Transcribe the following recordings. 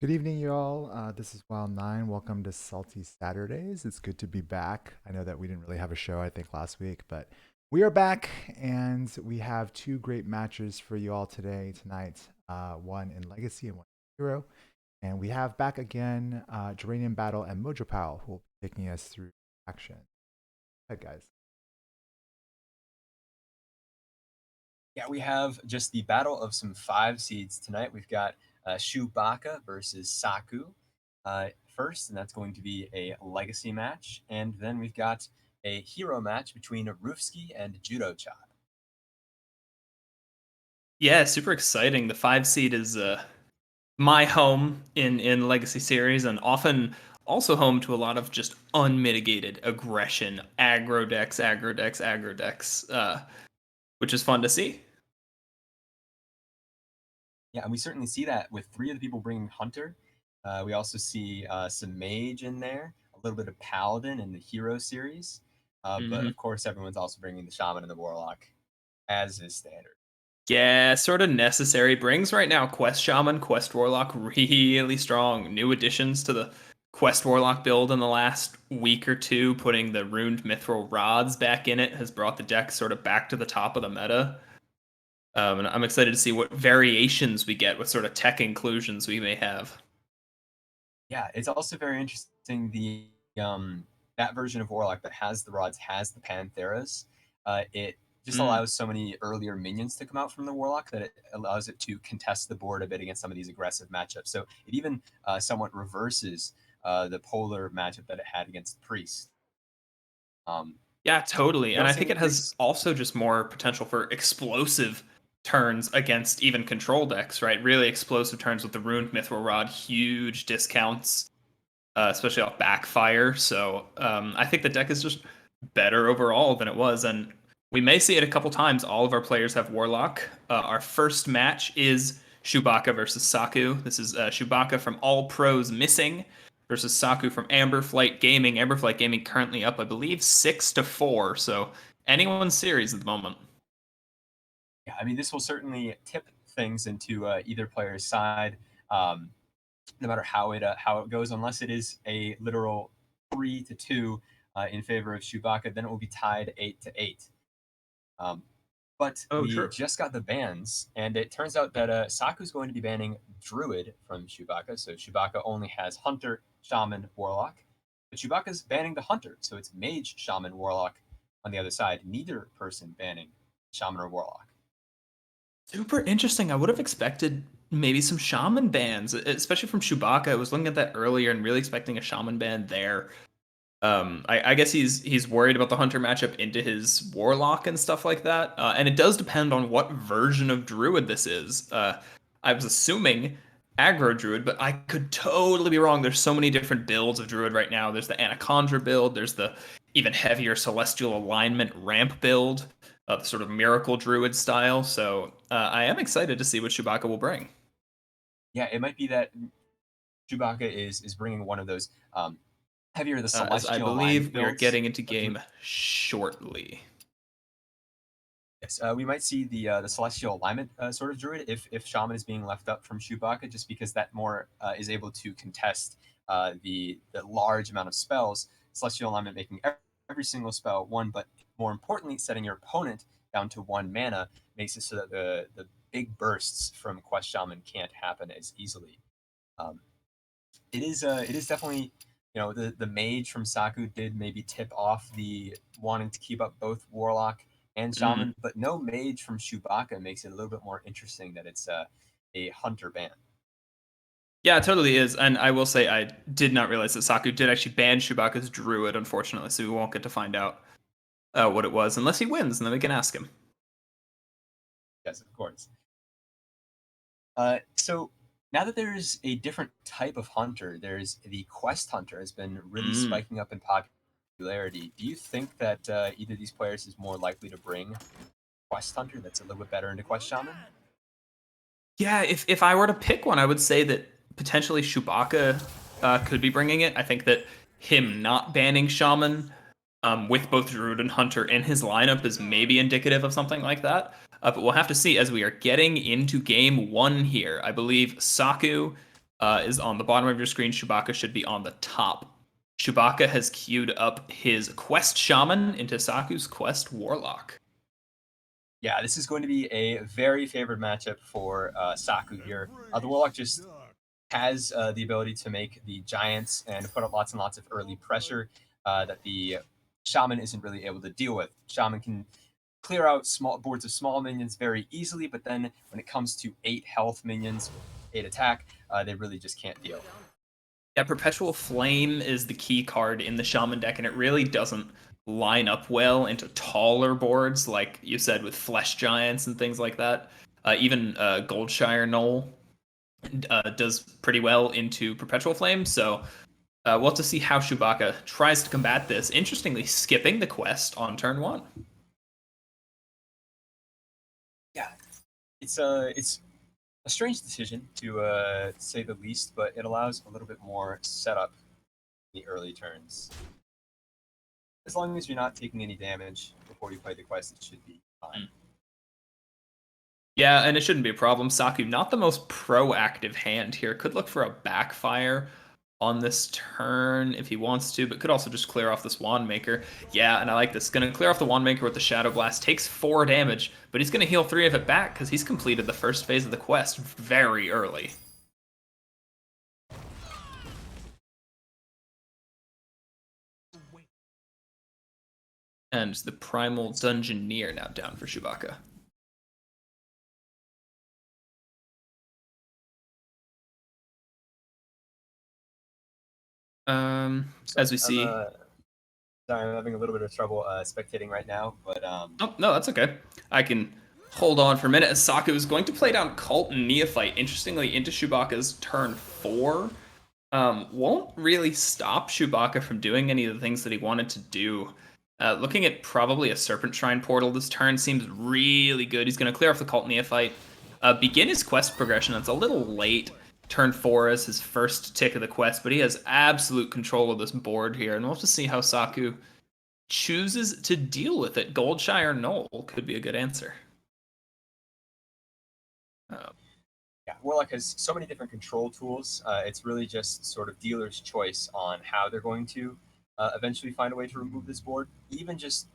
Good evening, you all. This is Wild9. Welcome to Salty Saturdays. It's good to be back. I know that we didn't really have a show, I think, last week, but we are back and we have two great matches for you all tonight. One in Legacy and one in Hero. And we have back again Geranium Battle and Mojo Pal, who will be taking us through action. Hi, guys. Yeah, we have just the battle of some five seeds tonight. We've got Chewbacca versus Saku first, and that's going to be a legacy match. And then we've got a hero match between Roofski and Judo Chop. Yeah, super exciting. The 5 seed is my home in Legacy series, and often also home to a lot of just unmitigated aggression, aggro decks, aggro decks, aggro decks, which is fun to see. Yeah, and we certainly see that with three of the people bringing Hunter. We also see some Mage in there, a little bit of Paladin in the Hero series. But hmm of course, everyone's also bringing the Shaman and the Warlock, as is standard. Yeah, sort of necessary. Brings right now Quest Shaman, Quest Warlock really strong. New additions to the Quest Warlock build in the last week or two, putting the Runed Mithril Rods back in it, has brought the deck sort of back to the top of the meta. And I'm excited to see what variations we get, what sort of tech inclusions we may have. Yeah, it's also very interesting that version of Warlock that has the rods has the Pantheras. It just Mm. allows so many earlier minions to come out from the Warlock that it allows it to contest the board a bit against some of these aggressive matchups. So it even somewhat reverses the polar matchup that it had against the Priest. Um, Yeah, totally. it And I also think it has increases. also just more potential for explosive turns against even control decks, right? Really explosive turns with the Ruined Mithril Rod, huge discounts, especially off backfire. So I think the deck is just better overall than it was. And we may see it a couple times. All of our players have Warlock. Our first match is Chewbacca versus Saku. This is Chewbacca from All Pros Missing versus Saku from Amber Flight Gaming. Amber Flight Gaming currently up, I believe, 6-4. So anyone's series at the moment. Yeah, I mean, this will certainly tip things into either player's side. Um, no matter how it goes, unless it is a literal 3-2 in favor of Chewbacca, then it will be tied 8-8. Um, but Oh, we true. just got the bans, and it turns out that Saku's going to be banning Druid from Chewbacca. So Chewbacca only has Hunter, Shaman, Warlock. But Chewbacca's banning the Hunter, so it's Mage, Shaman, Warlock on the other side. Neither person banning Shaman or Warlock. Super interesting. I would have expected maybe some shaman bands, especially from Chewbacca. I was looking at that earlier and really expecting a shaman band there. I guess he's worried about the hunter matchup into his warlock and stuff like that. And it does depend on what version of druid this is. I was assuming aggro druid, but I could totally be wrong. There's so many different builds of druid right now. There's the Anacondra build. There's the even heavier celestial alignment ramp build, the sort of miracle druid style. So I am excited to see what Chewbacca will bring. Yeah, it might be that Chewbacca is bringing one of those heavier the As I celestial alignment believe we are builds getting into of Druid. game shortly. Yes, we might see the celestial alignment sort of druid if shaman is being left up from Chewbacca, just because that more is able to contest the large amount of spells. Celestial alignment making every single spell one, but more importantly, setting your opponent down to one mana makes it so that the big bursts from Quest Shaman can't happen as easily. Um, it is definitely, the mage from Saku did maybe tip off the wanting to keep up both warlock and Mm. shaman, but no mage from Chewbacca makes it a little bit more interesting that it's a hunter ban. Yeah, it totally is. And I will say, I did not realize that Saku did actually ban Chewbacca's Druid, unfortunately. So we won't get to find out what it was unless he wins, and then we can ask him. Yes, of course. So now that there's a different type of hunter, there's the quest hunter has been really Mm. spiking up in popularity. Do you think that either of these players is more likely to bring quest hunter that's a little bit better into quest shaman? Yeah, if I were to pick one, I would say that potentially Chewbacca could be bringing it. I think that him not banning Shaman with both Druid and Hunter in his lineup is maybe indicative of something like that. But we'll have to see as we are getting into game one here. I believe Saku is on the bottom of your screen. Chewbacca should be on the top. Chewbacca has queued up his Quest Shaman into Saku's Quest Warlock. Yeah, this is going to be a very favored matchup for Saku here. The Warlock just has the ability to make the giants and put up lots and lots of early pressure that the Shaman isn't really able to deal with. Shaman can clear out small boards of small minions very easily, but then when it comes to 8 health minions, 8 attack, they really just can't deal. Yeah, Perpetual Flame is the key card in the Shaman deck, and it really doesn't line up well into taller boards, like you said, with Flesh Giants and things like that. Even Goldshire Knoll does pretty well into Perpetual Flame, so we'll have to see how Chewbacca tries to combat this. Interestingly, skipping the quest on turn 1. Yeah, it's a strange decision to say the least, but it allows a little bit more setup in the early turns. As long as you're not taking any damage before you play the quest, it should be fine. Yeah, and it shouldn't be a problem. Saku, not the most proactive hand here. Could look for a backfire on this turn if he wants to, but could also just clear off this Wand Maker. Yeah, and I like this. Going to clear off the Wand Maker with the Shadow Blast. Takes 4 damage, but he's going to heal 3 of it back because he's completed the first phase of the quest very early. And the Primal Dungeoneer now down for Chewbacca. As we see... Sorry, I'm having a little bit of trouble spectating right now, but... Oh, no, that's okay. I can hold on for a minute as Saku is going to play down Cult and Neophyte, interestingly, into Chewbacca's turn 4. Won't really stop Chewbacca from doing any of the things that he wanted to do. Looking at probably a Serpent Shrine portal this turn seems really good. He's going to clear off the Cult Neophyte. Begin his quest progression. It's a little late. Turn 4 is his first tick of the quest, but he has absolute control of this board here, and we'll have to see how Saku chooses to deal with it. Goldshire Knoll could be a good answer. Yeah, Warlock has so many different control tools. It's really just sort of dealer's choice on how they're going to eventually find a way to remove this board. Even just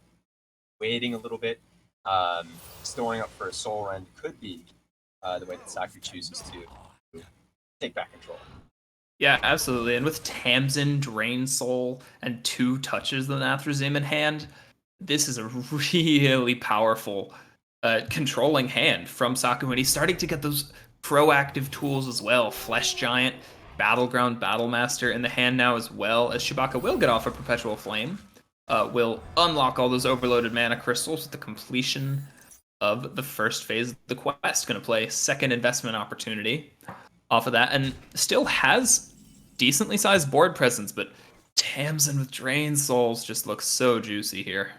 waiting a little bit, storing up for a Soul Rend could be the way that Saku chooses to take back control. Yeah, absolutely. And with Tamsin, Drain Soul, and 2 touches of the Nathrazim in hand, this is a really powerful controlling hand from Saku. And he's starting to get those proactive tools as well. Flesh Giant, Battleground Battlemaster in the hand now as well, as Chewbacca will get off a Perpetual Flame. Will unlock all those overloaded mana crystals with the completion of the first phase of the quest. Going to play second investment opportunity off of that, and still has decently sized board presence, but Tamsin with Drain Souls just looks so juicy here.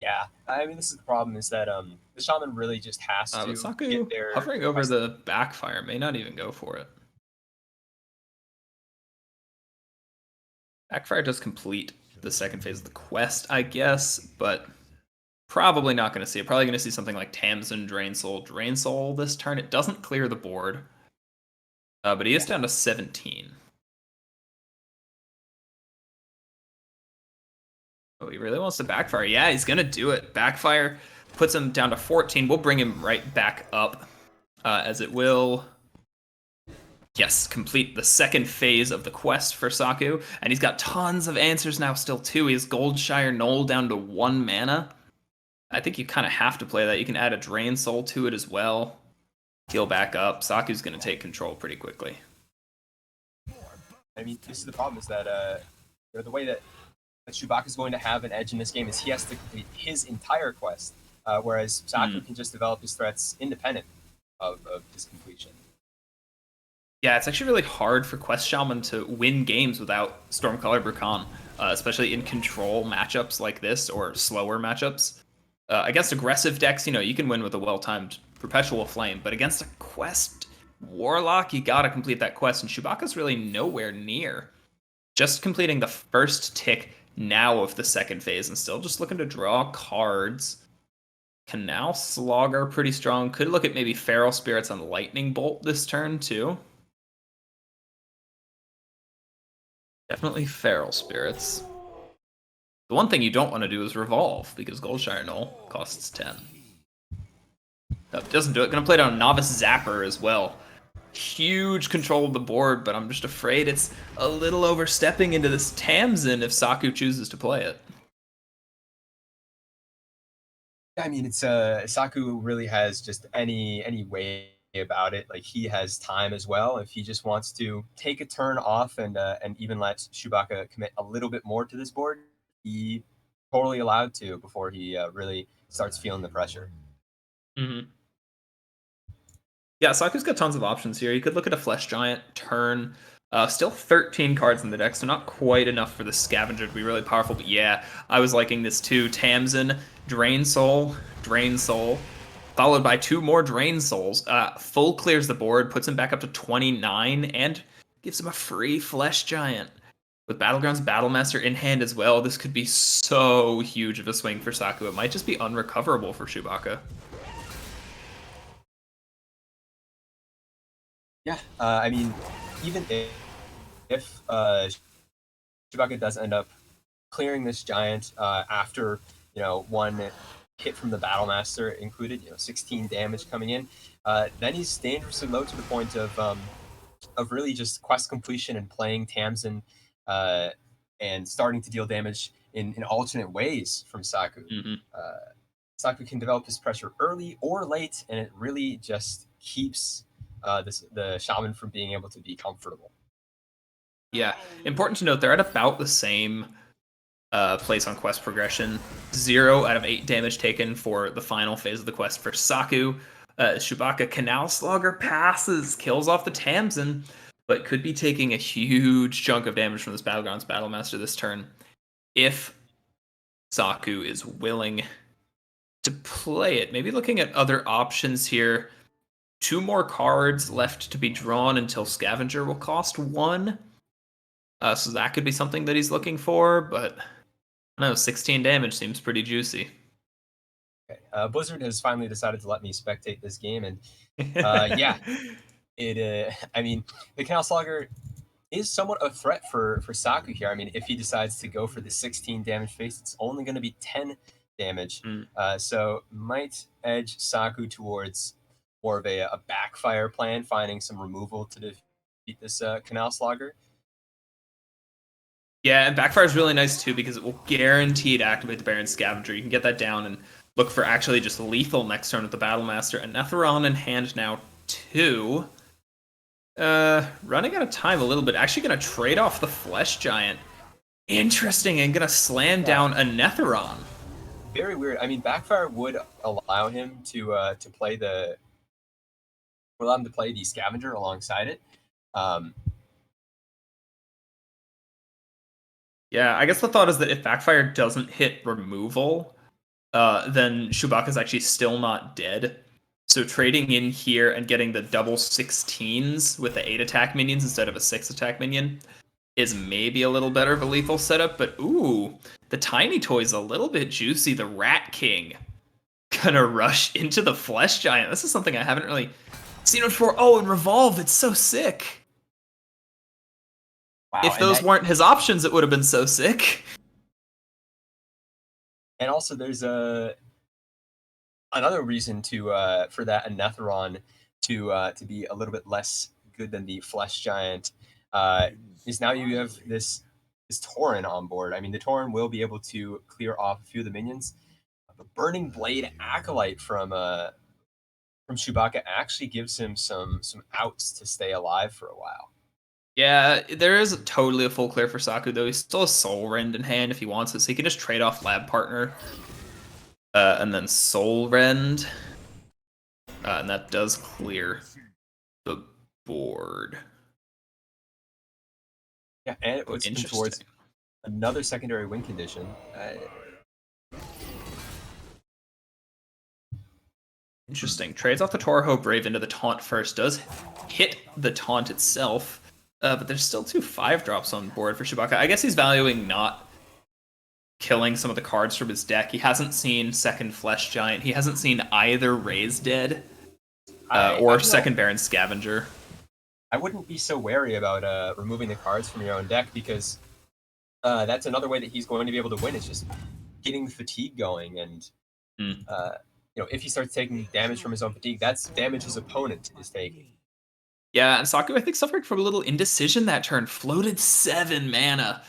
Yeah, I mean, this is the problem, is that the Shaman really just has to Saku get their hovering over the backfire, may not even go for it. Backfire does complete the second phase of the quest, I guess, but probably not going to see it. Probably going to see something like Tamsin, Drain Soul this turn. It doesn't clear the board, but he is down to 17. Oh, he really wants to backfire. Yeah, he's going to do it. Backfire puts him down to 14. We'll bring him right back up as it will... Yes, complete the second phase of the quest for Saku. And he's got tons of answers now still, too. He has Goldshire Knoll down to 1 mana. I think you kind of have to play that. You can add a Drain Soul to it as well. Heal back up. Saku's going to take control pretty quickly. I mean, this is the problem, is that the way that Chewbacca is going to have an edge in this game is he has to complete his entire quest, whereas Saku can just develop his threats independent of his completion. Yeah, it's actually really hard for Quest Shaman to win games without Stormcaller Brukan, especially in control matchups like this or slower matchups. Against aggressive decks, you can win with a well-timed Perpetual Flame, but against a Quest Warlock, you gotta complete that quest, and Chewbacca's really nowhere near. Just completing the first tick now of the second phase, and still just looking to draw cards. Canal Slogger pretty strong. Could look at maybe Feral Spirits on Lightning Bolt this turn too. Definitely Feral Spirits. The one thing you don't want to do is Revolve, because Goldshire Knoll costs 10. That doesn't do it. Gonna play down Novice Zapper as well. Huge control of the board, but I'm just afraid it's a little overstepping into this Tamsin if Saku chooses to play it. I mean, it's Saku really has just any way about it. Like, he has time as well. If he just wants to take a turn off and even let Chewbacca commit a little bit more to this board, he totally allowed to before he really starts feeling the pressure. Mm-hmm. Yeah, Saku's got tons of options here. You could look at a Flesh Giant turn. Still 13 cards in the deck, so not quite enough for the Scavenger to be really powerful. But yeah, I was liking this too. Tamsin, Drain Soul, followed by 2 more Drain Souls. Full clears the board, puts him back up to 29, and gives him a free Flesh Giant. With Battlegrounds Battlemaster in hand as well, this could be so huge of a swing for Saku. It might just be unrecoverable for Chewbacca. Yeah, I mean, even if Chewbacca does end up clearing this giant after one hit from the Battlemaster included, 16 damage coming in, then he's dangerously low to the point of really just quest completion and playing Tamsin and starting to deal damage in alternate ways from Saku. Mm-hmm. Saku can develop his pressure early or late, and it really just keeps the shaman from being able to be comfortable. Yeah, important to note they're at about the same place on quest progression. 0 out of 8 damage taken for the final phase of the quest for Saku. Chewbacca Canal Slogger passes, kills off the Tamsin, but could be taking a huge chunk of damage from this Battlegrounds Battlemaster this turn if Saku is willing to play it. Maybe looking at other options here. 2 more cards left to be drawn until Scavenger will cost 1. So that could be something that he's looking for, but I don't know, 16 damage seems pretty juicy. Okay. Blizzard has finally decided to let me spectate this game, and yeah, I mean, the Canal Slogger is somewhat a threat for Saku here. I mean, if he decides to go for the 16 damage face, it's only going to be 10 damage. So might edge Saku towards more of a backfire plan, finding some removal to defeat this Canal Slogger. Yeah, and Backfire is really nice too because it will guarantee to activate the Baron Scavenger. You can get that down and look for actually just lethal next turn with the Battlemaster. And Netheron in hand now too. Running out of time a little bit. Actually going to trade off the Flesh Giant. Interesting, and going to slam down a Netheron. Very weird. I mean, Backfire would allow him to play the Scavenger alongside it. Yeah, I guess the thought is that if Backfire doesn't hit removal, then Chewbacca's actually still not dead. So trading in here and getting the double 16s with the 8 attack minions instead of a 6 attack minion is maybe a little better of a lethal setup. But ooh, the Tiny Toy's a little bit juicy. The Rat King gonna rush into the Flesh Giant. This is something I haven't really seen before. Oh, and Revolve, it's so sick. Wow, if those weren't his options, it would have been so sick. And also, there's another reason for that Netheron to be a little bit less good than the Flesh Giant is now you have this Tauren on board. I mean, the Tauren will be able to clear off a few of the minions. The Burning Blade Acolyte from Chewbacca actually gives him some outs to stay alive for a while. Yeah, there is totally a full clear for Saku, though. He still has Soul Rend in hand if he wants it, so he can just trade off Lab Partner. And then Soul Rend. And that does clear the board. Yeah, and it puts him towards another secondary win condition. Interesting. Trades off the Torho Brave into the taunt first. Does hit the taunt itself. But there's still 2 5-drops on board for Chewbacca. I guess he's valuing not killing some of the cards from his deck. He hasn't seen second Flesh Giant. He hasn't seen either Raise Dead or second Baron Scavenger. I wouldn't be so wary about removing the cards from your own deck, because that's another way that he's going to be able to win. Is just getting the fatigue going, and if he starts taking damage from his own fatigue, that's damage his opponent is taking. Yeah, and Saku, I think, suffered from a little indecision that turn. Floated 7 mana.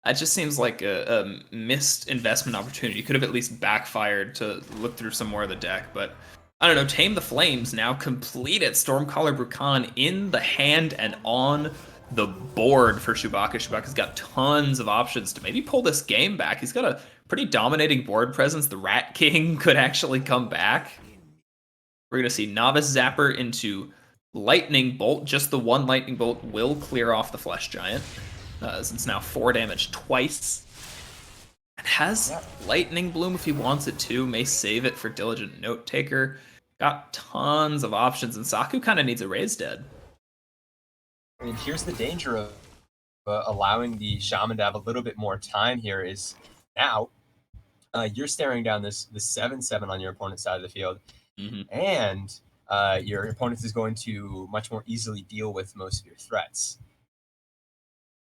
That just seems like a missed investment opportunity. Could have at least backfired to look through some more of the deck, but I don't know. Tame the Flames now completed. Stormcaller Brukan in the hand and on the board for Chewbacca. Chewbacca's got tons of options to maybe pull this game back. He's got a pretty dominating board presence. The Rat King could actually come back. We're going to see Novice Zapper into Lightning Bolt. Just the one Lightning Bolt will clear off the Flesh Giant. Since now 4 damage twice. And has Lightning Bloom if he wants it to. May save it for Diligent Note Taker. Got tons of options, and Saku kind of needs a Raise Dead. I mean, here's the danger of allowing the Shaman to have a little bit more time here is now you're staring down this 7/7 on your opponent's side of the field, and your opponent is going to much more easily deal with most of your threats.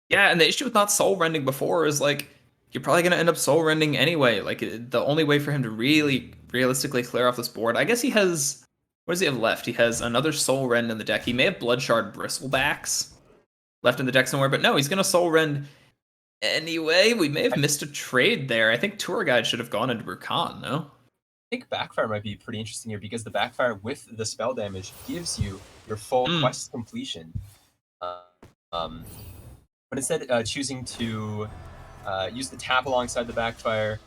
Yeah, and the issue with not soul rending before is like you're probably gonna end up soul rending anyway. Like the only way for him to really realistically clear off this board, I guess he has. What does he have left? He has another soul rend in the deck. He may have Bloodshard Bristlebacks left in the deck somewhere, but no, he's gonna soul rend anyway. We may have missed a trade there. I think Tour Guide should have gone into Brukan, no? I think Backfire might be pretty interesting here, because the Backfire with the spell damage gives you your full quest completion. But instead, choosing to use the tap alongside the Backfire,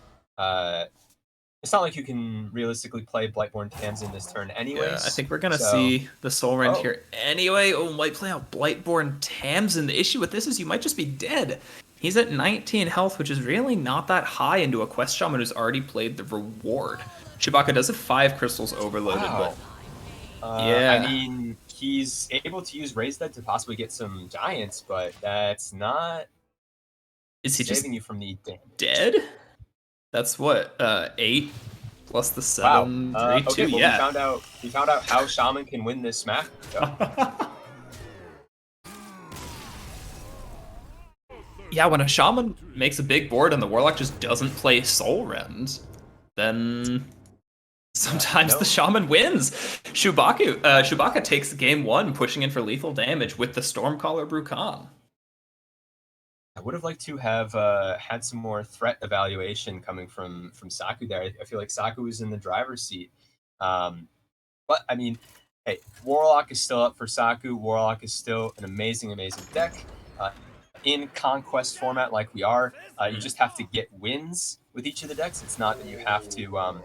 it's not like you can realistically play Blightborn Tamsin this turn anyways. Yeah, I think we're going to see the Soul Rend here anyway. Oh, might play out Blightborn Tamsin. The issue with this is you might just be dead. He's at 19 health, which is really not that high into a Quest Shaman who's already played the reward. Chewbacca does have 5 crystals overloaded, but yeah. I mean, he's able to use Raise Dead to possibly get some Giants, but that's not saving you from the damage. Dead? That's what, 8 plus the 7, 3, 2, okay, well, yeah. We found out how Shaman can win this match. Yeah, when a Shaman makes a big board and the Warlock just doesn't play Soul Rend, then sometimes the Shaman wins. Chewbacca takes game 1, pushing in for lethal damage with the Stormcaller Brukan. I would have liked to have had some more threat evaluation coming from Saku there. I feel like Saku is in the driver's seat. But, I mean, hey, Warlock is still up for Saku. Warlock is still an amazing, amazing deck. In Conquest format like we are, you just have to get wins with each of the decks. It's not that you have to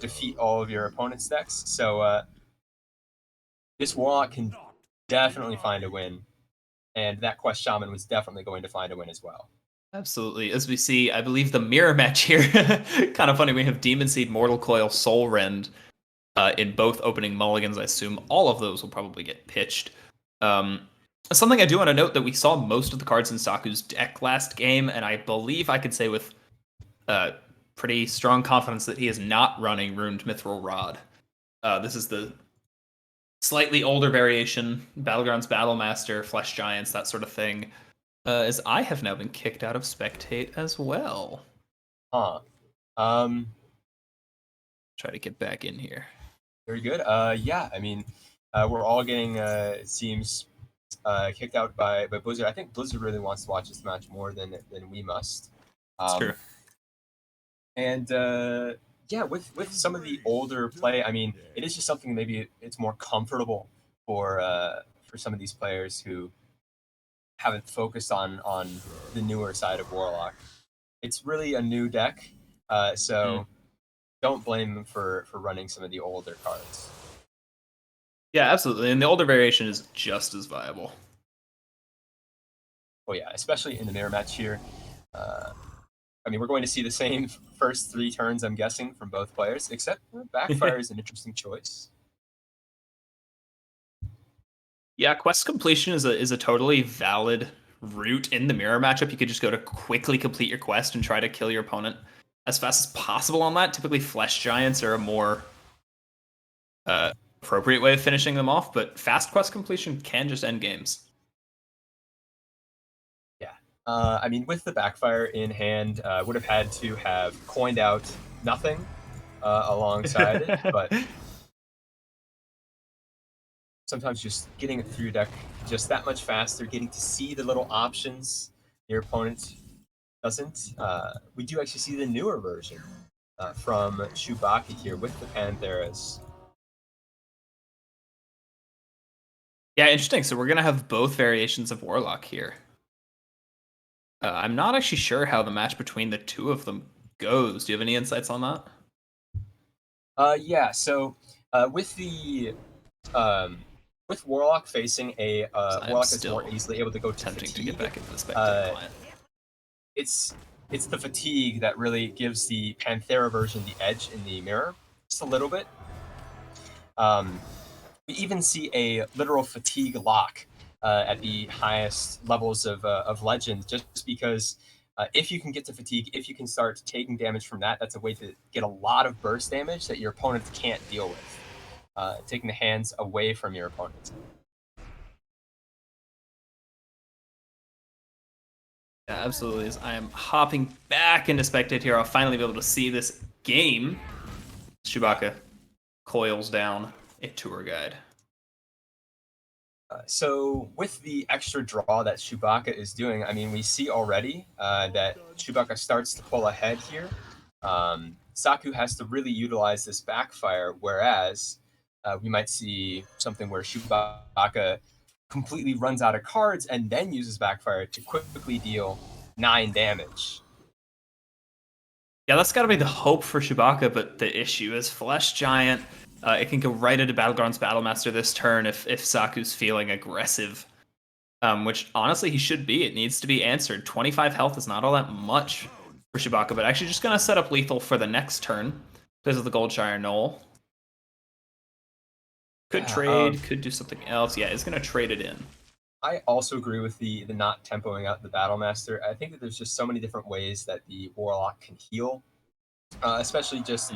defeat all of your opponent's decks. So this Warlock can definitely find a win. And that Quest Shaman was definitely going to find a win as well. Absolutely. As we see, I believe the mirror match here, kind of funny, we have Demon Seed, Mortal Coil, Soul Rend in both opening mulligans. I assume all of those will probably get pitched. Something I do want to note that we saw most of the cards in Saku's deck last game, and I believe I could say with pretty strong confidence that he is not running Ruined Mithril Rod. This is the slightly older variation, Battlegrounds Battlemaster, Flesh Giants, that sort of thing, as I have now been kicked out of Spectate as well. Try to get back in here. Very good. Yeah, I mean, we're all getting, it seems, kicked out by Blizzard. I think Blizzard really wants to watch this match more than we must. That's true. And yeah, with some of the older play, I mean, it is just something maybe it's more comfortable for some of these players who haven't focused on the newer side of Warlock. It's really a new deck, so don't blame them for running some of the older cards. Yeah, absolutely, and the older variation is just as viable. Oh yeah, especially in the mirror match here. I mean, we're going to see the same first 3 turns, I'm guessing, from both players, except Backfire is an interesting choice. Yeah, quest completion is a totally valid route in the mirror matchup. You could just go to quickly complete your quest and try to kill your opponent as fast as possible on that. Typically, flesh giants are a more appropriate way of finishing them off, but fast quest completion can just end games. Yeah. I mean, with the backfire in hand, would have had to have coined out nothing alongside it, but sometimes just getting it through deck just that much faster, getting to see the little options your opponent doesn't. We do actually see the newer version from Chewbacca here with the Pantheras. Yeah, interesting. So we're going to have both variations of Warlock here. I'm not actually sure how the match between the two of them goes. Do you have any insights on that? Yeah, so with the with Warlock facing a Warlock that's more easily able to go to attempting fatigue, to get back into the spectator client. It's the fatigue that really gives the Panthera version the edge in the mirror, just a little bit. We even see a literal fatigue lock at the highest levels of Legend, just because if you can get to fatigue, if you can start taking damage from that, that's a way to get a lot of burst damage that your opponents can't deal with, taking the hands away from your opponent. Yeah, absolutely. As I am hopping back into Spectate here, I'll finally be able to see this game. Chewbacca coils down a tour guide. So with the extra draw that Chewbacca is doing, I mean, we see already that Chewbacca starts to pull ahead here. Saku has to really utilize this backfire, whereas we might see something where Chewbacca completely runs out of cards and then uses backfire to quickly deal 9 damage. Yeah, that's got to be the hope for Chewbacca, but the issue is Flesh Giant. It can go right into Battlegrounds Battlemaster this turn if Saku's feeling aggressive, which honestly he should be. It needs to be answered. 25 health is not all that much for Chewbacca, but actually just going to set up lethal for the next turn because of the Goldshire Knoll. Could trade, could do something else. Yeah, it's going to trade it in. I also agree with the not tempoing out the Battlemaster. I think that there's just so many different ways that the Warlock can heal, especially just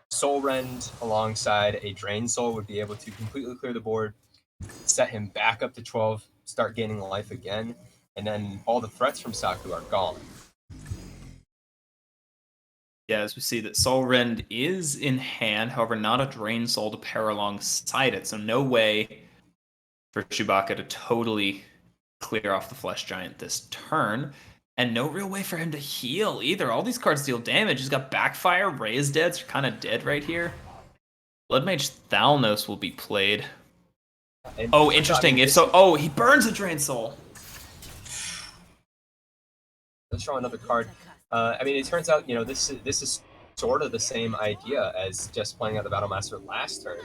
Soul Rend alongside a Drain Soul would be able to completely clear the board, set him back up to 12, start gaining life again, and then all the threats from Saku are gone. Yeah, as we see that Soul Rend is in hand, however, not a Drain Soul to pair alongside it, so no way for Chewbacca to totally clear off the Flesh Giant this turn, and no real way for him to heal either. All these cards deal damage. He's got Backfire, Raise Dead, so you're kind of dead right here. Blood Mage Thalnos will be played. And oh, interesting. If so, oh, he burns a Drain Soul. Let's draw another card. I mean, it turns out, you know, this is sort of the same idea as just playing out the Battlemaster last turn,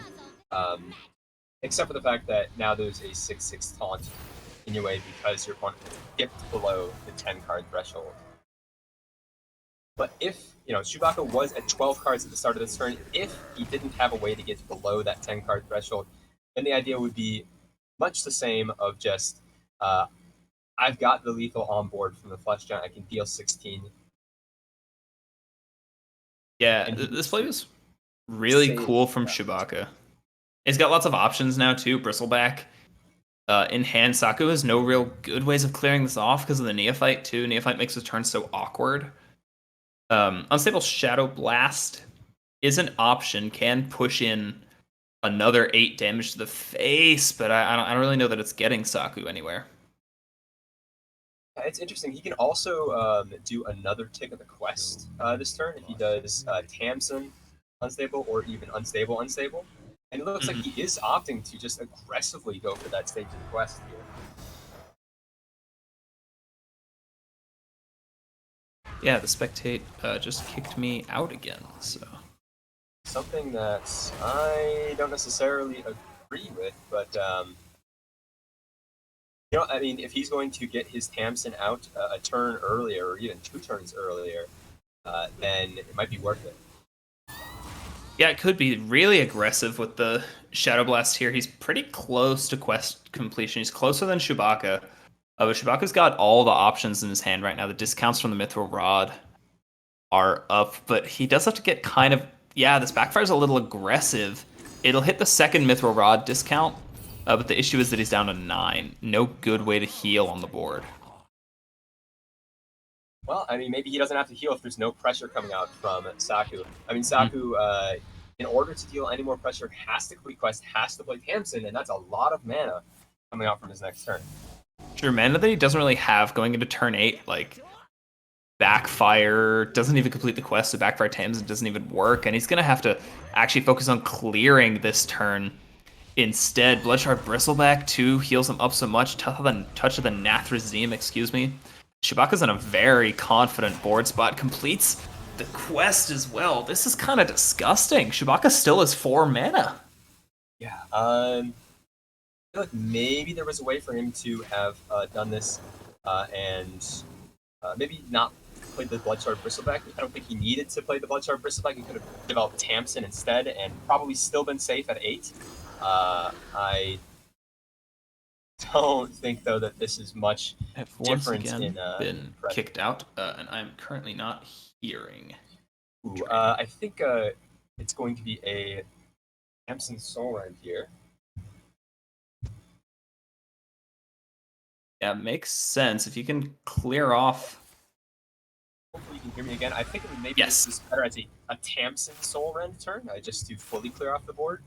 except for the fact that now there's a 6/6 taunt in your way because your opponent dipped below the 10-card threshold. But if, you know, Chewbacca was at 12 cards at the start of this turn, if he didn't have a way to get below that 10-card threshold, then the idea would be much the same of just, I've got the lethal on board from the Flesh Giant, I can deal 16. Yeah, this play was really cool from Chewbacca. He's got lots of options now too. Bristleback. In hand, Saku has no real good ways of clearing this off because of the Neophyte too. Neophyte makes his turn so awkward. Unstable Shadow Blast is an option. Can push in another 8 damage to the face, but I don't really know that it's getting Saku anywhere. It's interesting. He can also do another tick of the quest this turn if he does Tamsin unstable or even unstable. And it looks like he is opting to just aggressively go for that stage of the quest here. Yeah, the Spectate just kicked me out again, so. Something that I don't necessarily agree with, but you know, I mean, if he's going to get his Tamsin out a turn earlier, or even 2 turns earlier, then it might be worth it. Yeah, it could be really aggressive with the Shadow Blast here. He's pretty close to quest completion. He's closer than Chewbacca. But Chewbacca's got all the options in his hand right now. The discounts from the Mithril Rod are up, but he does have to get kind of... Yeah, this backfire's a little aggressive. It'll hit the second Mithril Rod discount, but the issue is that he's down to 9. No good way to heal on the board. Well, I mean, maybe he doesn't have to heal if there's no pressure coming out from Saku. I mean, Saku, in order to deal any more pressure, has to request, has to play Tamsin, and that's a lot of mana coming out from his next turn. Sure, mana that he doesn't really have going into turn 8, like Backfire doesn't even complete the quest, so Backfire Tamsin doesn't even work, and he's going to have to actually focus on clearing this turn. Instead, Bloodshard Bristleback 2 heals him up so much. Touch of the Nathrazim, excuse me. Chewbacca's in a very confident board spot. Completes the quest as well. This is kind of disgusting. Chewbacca still has 4 mana. Yeah, I feel like maybe there was a way for him to have done this and maybe not play the Bloodshard Bristleback. I don't think he needed to play the Bloodshard Bristleback. He could have developed Tamsin instead and probably still been safe at 8. I don't think, though, that this is much different in been kicked out, and I'm currently not hearing. Ooh, I think it's going to be a Tamsin Soul Rend here. Yeah, makes sense. If you can clear off... Hopefully you can hear me again. I think it would maybe Yes. this is better as a Tamsin Soul Rend turn, just to fully clear off the board.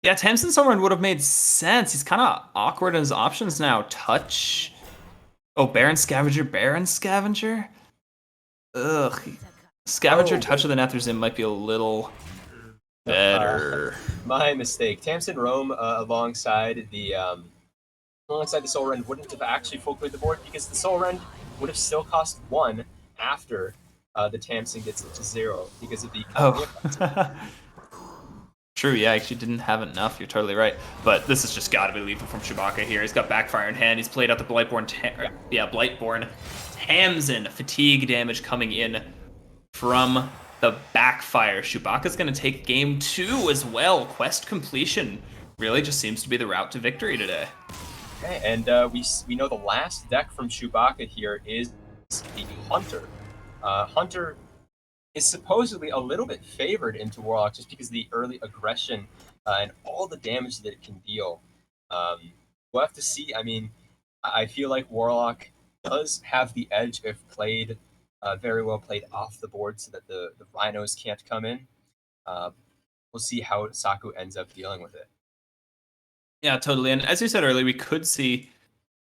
Yeah, Tamsin Soul Rend would have made sense. He's kind of awkward in his options now. Touch. Oh, Baron Scavenger, Baron Scavenger? Ugh. Scavenger Touch of the Nathrazim might be a little better. My mistake. Tamsin Roam alongside the Soul Rend wouldn't have actually full cleared the board because the Soul Rend would have still cost 1 after the Tamsin gets it to 0 because of the... Oh. True, yeah, actually didn't have enough. You're totally right. But this has just got to be lethal from Chewbacca here. He's got Backfire in hand. He's played out the Blightborn Tamsin. Fatigue damage coming in from the Backfire. Chewbacca's going to take game 2 as well. Quest completion really just seems to be the route to victory today. Okay, and we know the last deck from Chewbacca here is the Hunter. Hunter is supposedly a little bit favored into Warlock just because of the early aggression and all the damage that it can deal. We'll have to see. I mean, I feel like Warlock does have the edge if played very well played off the board so that the Rhinos can't come in. We'll see how Saku ends up dealing with it. Yeah, totally. And as you said earlier, we could see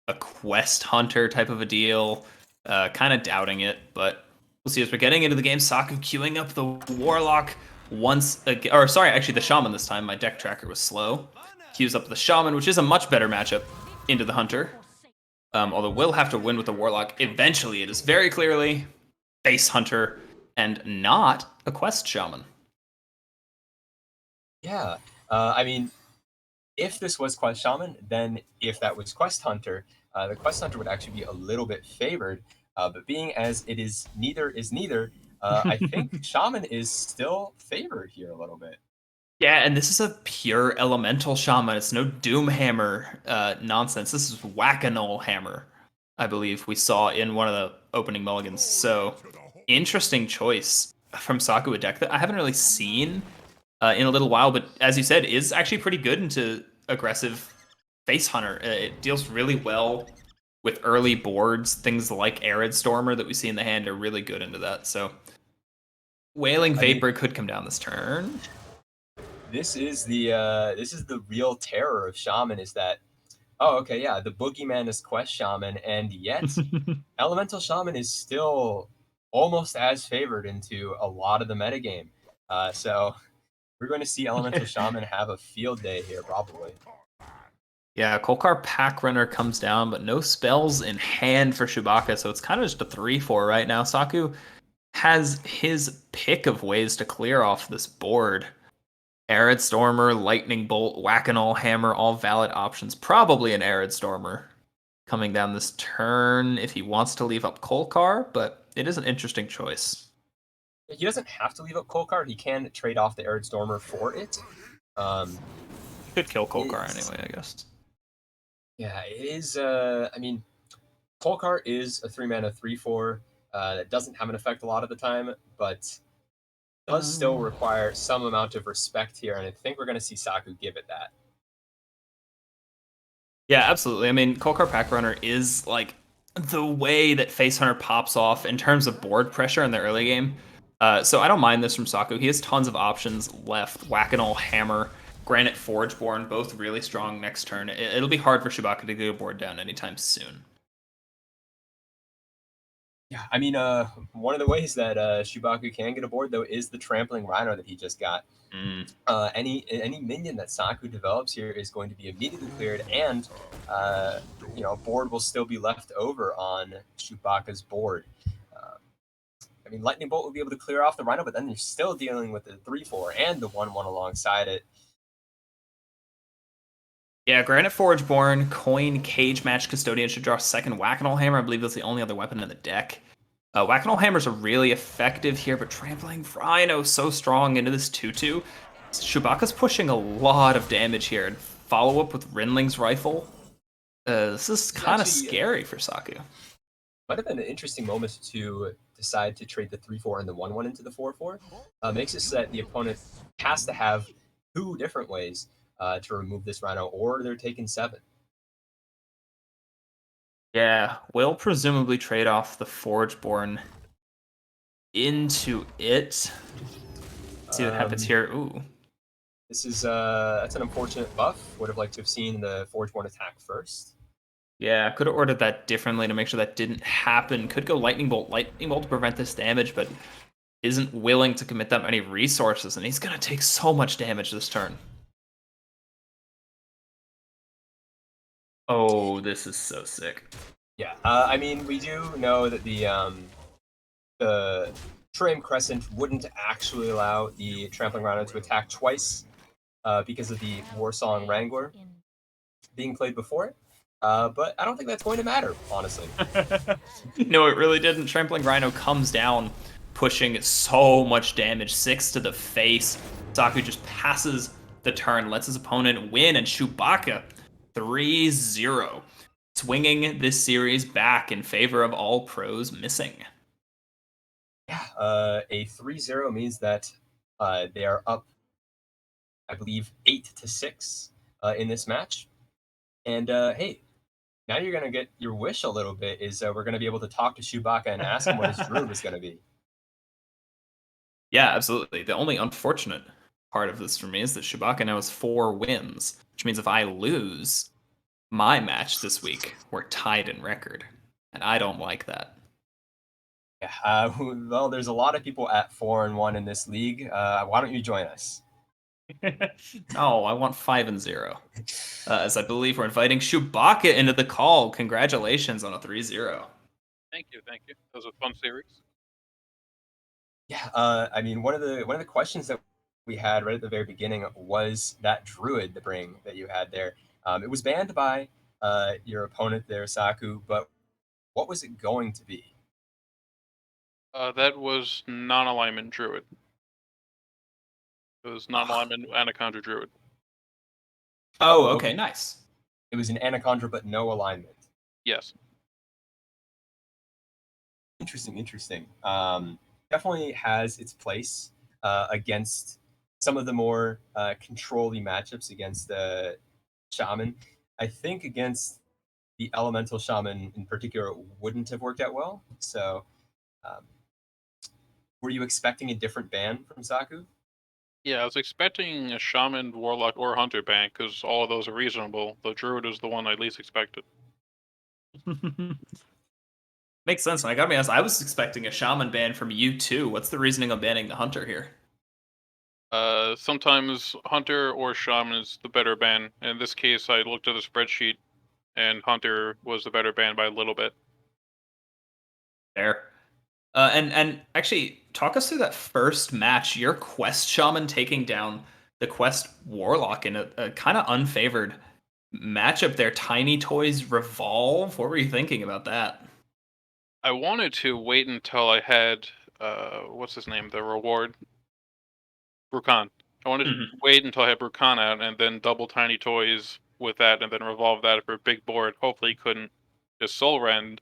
a Quest Hunter type of a deal. Kind of doubting it, but we'll see as we're getting into the game. Saku queuing up the Warlock once again. Or sorry, actually the Shaman this time. My deck tracker was slow. Queues up the Shaman, which is a much better matchup into the Hunter. Although we'll have to win with the Warlock eventually. It is very clearly Face Hunter and not a Quest Shaman. Yeah, I mean, if this was Quest Shaman, then if that was Quest Hunter, the Quest Hunter would actually be a little bit favored. But being as it is neither, I think Shaman is still favored here a little bit. Yeah, and this is a pure elemental shaman. It's no Doomhammer nonsense. This is Whack-a-Null Hammer, I believe we saw in one of the opening mulligans. So, interesting choice from Saku, a deck that I haven't really seen in a little while, but as you said, is actually pretty good into aggressive Face Hunter. It deals really well with early boards. Things like Arid Stormer that we see in the hand are really good into that. So, Wailing Vapor could come down this turn. This is the real terror of Shaman is that, oh, okay, yeah, the Boogeyman is Quest Shaman, and yet Elemental Shaman is still almost as favored into a lot of the metagame. So we're going to see Elemental Shaman have a field day here, probably. Yeah, Kolkar Pack Runner comes down, but no spells in hand for Chewbacca, so it's kind of just a 3-4 right now. Saku has his pick of ways to clear off this board. Arid Stormer, Lightning Bolt, Whack-a-Null Hammer, all valid options. Probably an Arid Stormer coming down this turn if he wants to leave up Kolkar, but it is an interesting choice. He doesn't have to leave up Kolkar. He can trade off the Arid Stormer for it. Could kill Kolkar anyway, I guess. Yeah, it is. I mean, Polkart is a 3-mana 3/4 that doesn't have an effect a lot of the time, but does still require some amount of respect here, and I think we're going to see Saku give it that. Yeah, absolutely. I mean, Kolkar Pack Runner is like the way that Face Hunter pops off in terms of board pressure in the early game. So I don't mind this from Saku. He has tons of options left. Whack-a-Mole Hammer, Granite Forgeborn, both really strong next turn. It'll be hard for Chewbacca to get a board down anytime soon. Yeah, I mean, one of the ways that Chewbacca can get aboard though is the trampling rhino that he just got. Mm. Any minion that Saku develops here is going to be immediately cleared, and board will still be left over on Chewbacca's board. Uh, I mean, Lightning Bolt will be able to clear off the rhino, but then you're still dealing with the 3/4 and the 1/1 alongside it. Yeah, Granite Forgeborn, Coin, Cage Match, Custodian should draw a second Whack-a-Mole Hammer. I believe that's the only other weapon in the deck. Whack-a-Mole Hammers are really effective here, but Trampling Rhino so strong into this 2/2. Chewbacca's pushing a lot of damage here, and follow up with Rinling's Rifle. This is kind of scary for Saku. Might have been an interesting moment to decide to trade the 3/4 and the 1/1 into the 4/4. Makes it so that the opponent has to have two different ways to remove this rhino, or they're taking 7. Yeah, we'll presumably trade off the Forgeborn into it. See what happens here. Ooh. This is that's an unfortunate buff. Would have liked to have seen the Forgeborn attack first. Yeah, could have ordered that differently to make sure that didn't happen. Could go Lightning Bolt to prevent this damage, but isn't willing to commit that many resources, and he's going to take so much damage this turn. Oh, this is so sick. Yeah, I mean, we do know that the Trim Crescent wouldn't actually allow the Trampling Rhino to attack twice because of the Warsong Wrangler being played before it. But I don't think that's going to matter, honestly. No, it really didn't. Trampling Rhino comes down, pushing so much damage. 6 to the face. Saku just passes the turn, lets his opponent win, and Chewbacca 3-0. Swinging this series back in favor of all pros missing. Yeah, a 3-0 means that they are up, I believe, 8-6 in this match. And hey, now you're gonna get your wish a little bit. Is we're gonna be able to talk to Chewbacca and ask him what his Druid is gonna be. Yeah, absolutely. The only unfortunate part of this for me is that Chewbacca now has 4 wins, which means if I lose my match this week, we're tied in record. And I don't like that. Yeah, well, there's a lot of people at 4-1 in this league. Why don't you join us? No, I want 5-0. As I believe we're inviting Chewbacca into the call. Congratulations on a 3-0. Thank you. That was a fun series. Yeah, I mean, one of the questions that we had right at the very beginning was that Druid, the bring that you had there. It was banned by your opponent there, Saku, but what was it going to be? That was non-alignment Druid. It was non-alignment Anaconda Druid. Oh, okay, nice. It was an Anaconda, but no alignment. Yes. Interesting. Definitely has its place against some of the more control-y matchups against Shaman. I think against the Elemental Shaman in particular wouldn't have worked out well. So, um, were you expecting a different ban from Saku? Yeah, I was expecting a Shaman, Warlock, or Hunter ban because all of those are reasonable. The Druid is the one I least expected. Makes sense. And I gotta be honest, I was expecting a Shaman ban from you too. What's the reasoning of banning the Hunter here? Sometimes Hunter or Shaman is the better ban. In this case, I looked at the spreadsheet, and Hunter was the better ban by a little bit. There. And actually, talk us through that first match. Your Quest Shaman taking down the Quest Warlock in a kind of unfavored matchup there. Tiny Toys Revolve. What were you thinking about that? I wanted to wait until I had what's his name, the reward, Brukan. I wanted to wait until I had Brukan out and then double Tiny Toys with that and then revolve that for a big board. Hopefully he couldn't just soul rend,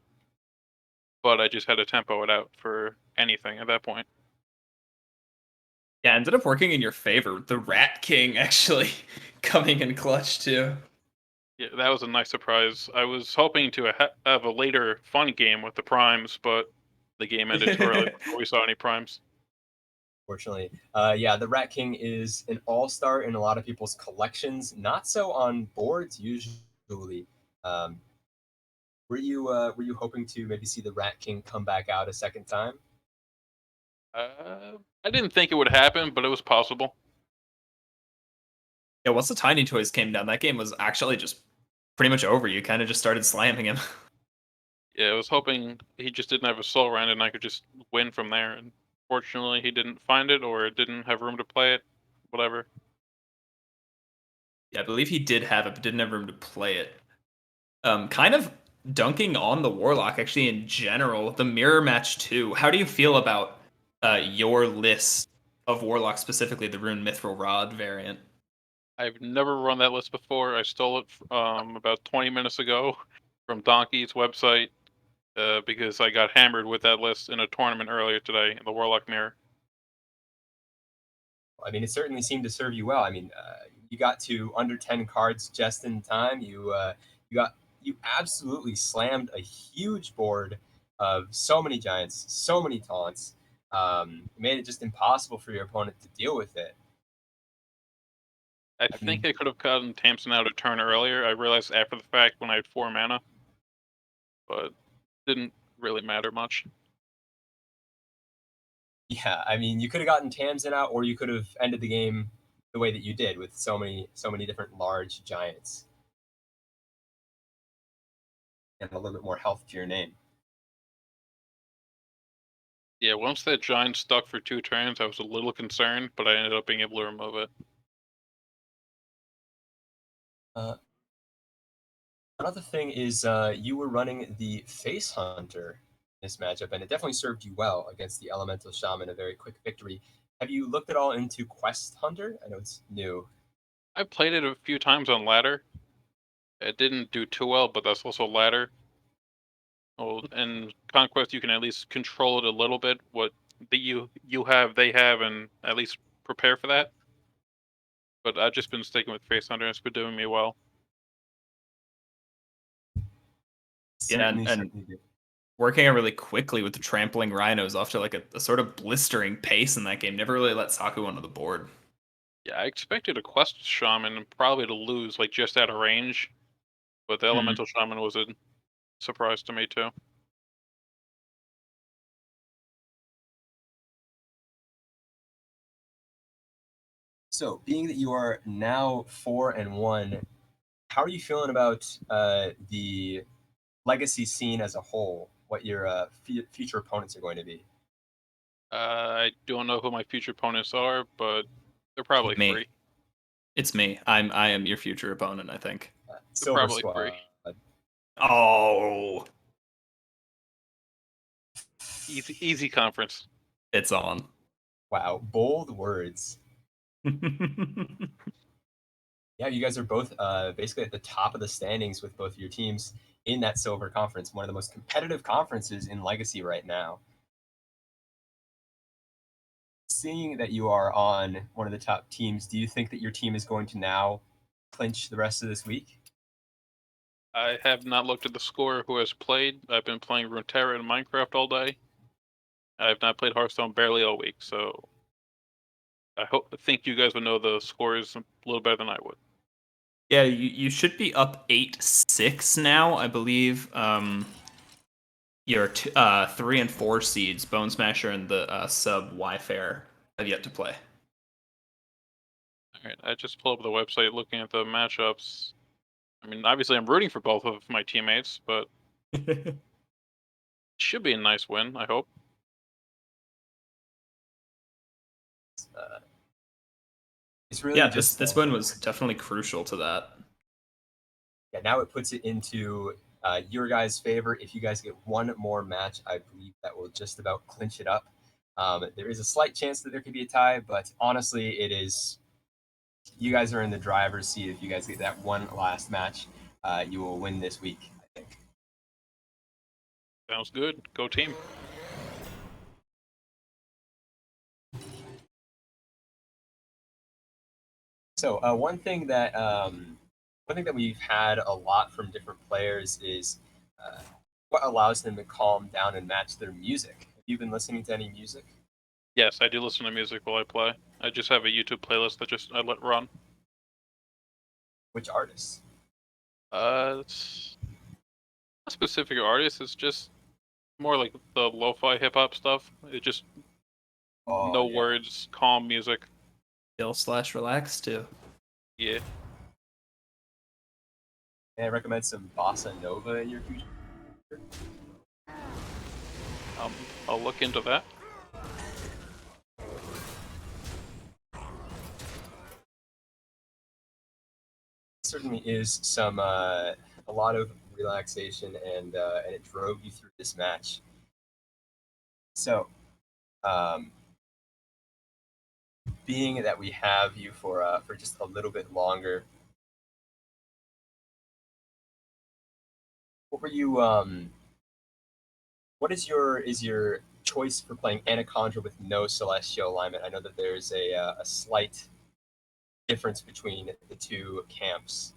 but I just had to tempo it out for anything at that point. Yeah, ended up working in your favor. The Rat King actually coming in clutch too. Yeah, that was a nice surprise. I was hoping to have a later fun game with the primes, but the game ended too early before we saw any primes. Fortunately, yeah, the Rat King is an all-star in a lot of people's collections. Not so on boards usually. Um, were you hoping to maybe see the Rat King come back out a second time? I didn't think it would happen, but it was possible. Yeah, once the Tiny Toys came down, that game was actually just pretty much over. You kind of just started slamming him. Yeah, I was hoping he just didn't have a soul rend and I could just win from there. And fortunately, he didn't find it or didn't have room to play it. Whatever. Yeah, I believe he did have it, but didn't have room to play it. Kind of dunking on the Warlock, actually, in general. The mirror match, too. How do you feel about your list of Warlock, specifically the Rune Mithril Rod variant? I've never run that list before. I stole it about 20 minutes ago from Donkey's website because I got hammered with that list in a tournament earlier today in the Warlock Mirror. I mean, it certainly seemed to serve you well. I mean, you got to under 10 cards just in time. You absolutely slammed a huge board of so many giants, so many taunts. Made it just impossible for your opponent to deal with it. I I think mean, I could have gotten Tamsin out a turn earlier. I realized after the fact when I had 4 mana, but didn't really matter much. yeah, I mean, you could have gotten Tamsin out, or you could have ended the game the way that you did with so many different large giants and a little bit more health to your name. Yeah, once that giant stuck for 2 turns, I was a little concerned, but I ended up being able to remove it. Uh, Another thing is you were running the Face Hunter in this matchup, and it definitely served you well against the Elemental Shaman, a very quick victory. Have you looked at all into Quest Hunter? I know it's new. I played it a few times on ladder. It didn't do too well, but that's also ladder. Oh, in Conquest, you can at least control it a little bit. What you have, they have, and at least prepare for that. But I've just been sticking with Face Hunter. It's been doing me well. Yeah, Certainly, and certainly do. working out really quickly with the trampling rhinos off to like a sort of blistering pace in that game. Never really let Saku onto the board. Yeah, I expected a Quest Shaman probably to lose, like just out of range. But the Elemental Shaman was a surprise to me too. So, being that you are now 4-1, how are you feeling about the legacy scene as a whole? What your future opponents are going to be? I don't know who my future opponents are, but they're probably Me. free. It's me. I am your future opponent, I think. They're Silver probably free. Squad. Oh, Easy conference. it's on. Wow, bold words. Yeah, you guys are both basically at the top of the standings with both of your teams in that Silver Conference, one of the most competitive conferences in Legacy right now. Seeing that you are on one of the top teams, do you think that your team is going to now clinch the rest of this week? I have not looked at the score who has played. I've been playing Runeterra and Minecraft all day. I've not played Hearthstone barely all week, so I think you guys would know the scores a little better than I would. Yeah, you should be up 8-6 now, I believe. Your 3 and 4 seeds, Bone Smasher and the sub Wyfair, have yet to play. All right, I just pulled up the website looking at the matchups. I mean, obviously I'm rooting for both of my teammates, but it should be a nice win, I hope. It's really Yeah, just this win was definitely crucial to that. yeah. Now it puts it into your guys' favor. If you guys get one more match, I believe that will just about clinch it up. There is a slight chance that there could be a tie, but honestly, it is you guys are in the driver's seat. If you guys get that one last match, you will win this week, I think. Sounds good. Go team. So one thing that we've had a lot from different players is what allows them to calm down and match their music. Have you been listening to any music? Yes, I do listen to music while I play. I just have a YouTube playlist that I let run. Which artists? It's not a specific artist. It's just more like the lo-fi hip-hop stuff. It just no words, calm music. Chill/relax too. Yeah. May I recommend some bossa nova in your future? I'll look into that. Certainly is some a lot of relaxation, and it drove you through this match. So, being that we have you for just a little bit longer, what were you what is your choice for playing Anaconda with no celestial alignment? I know that there's a slight difference between the two camps.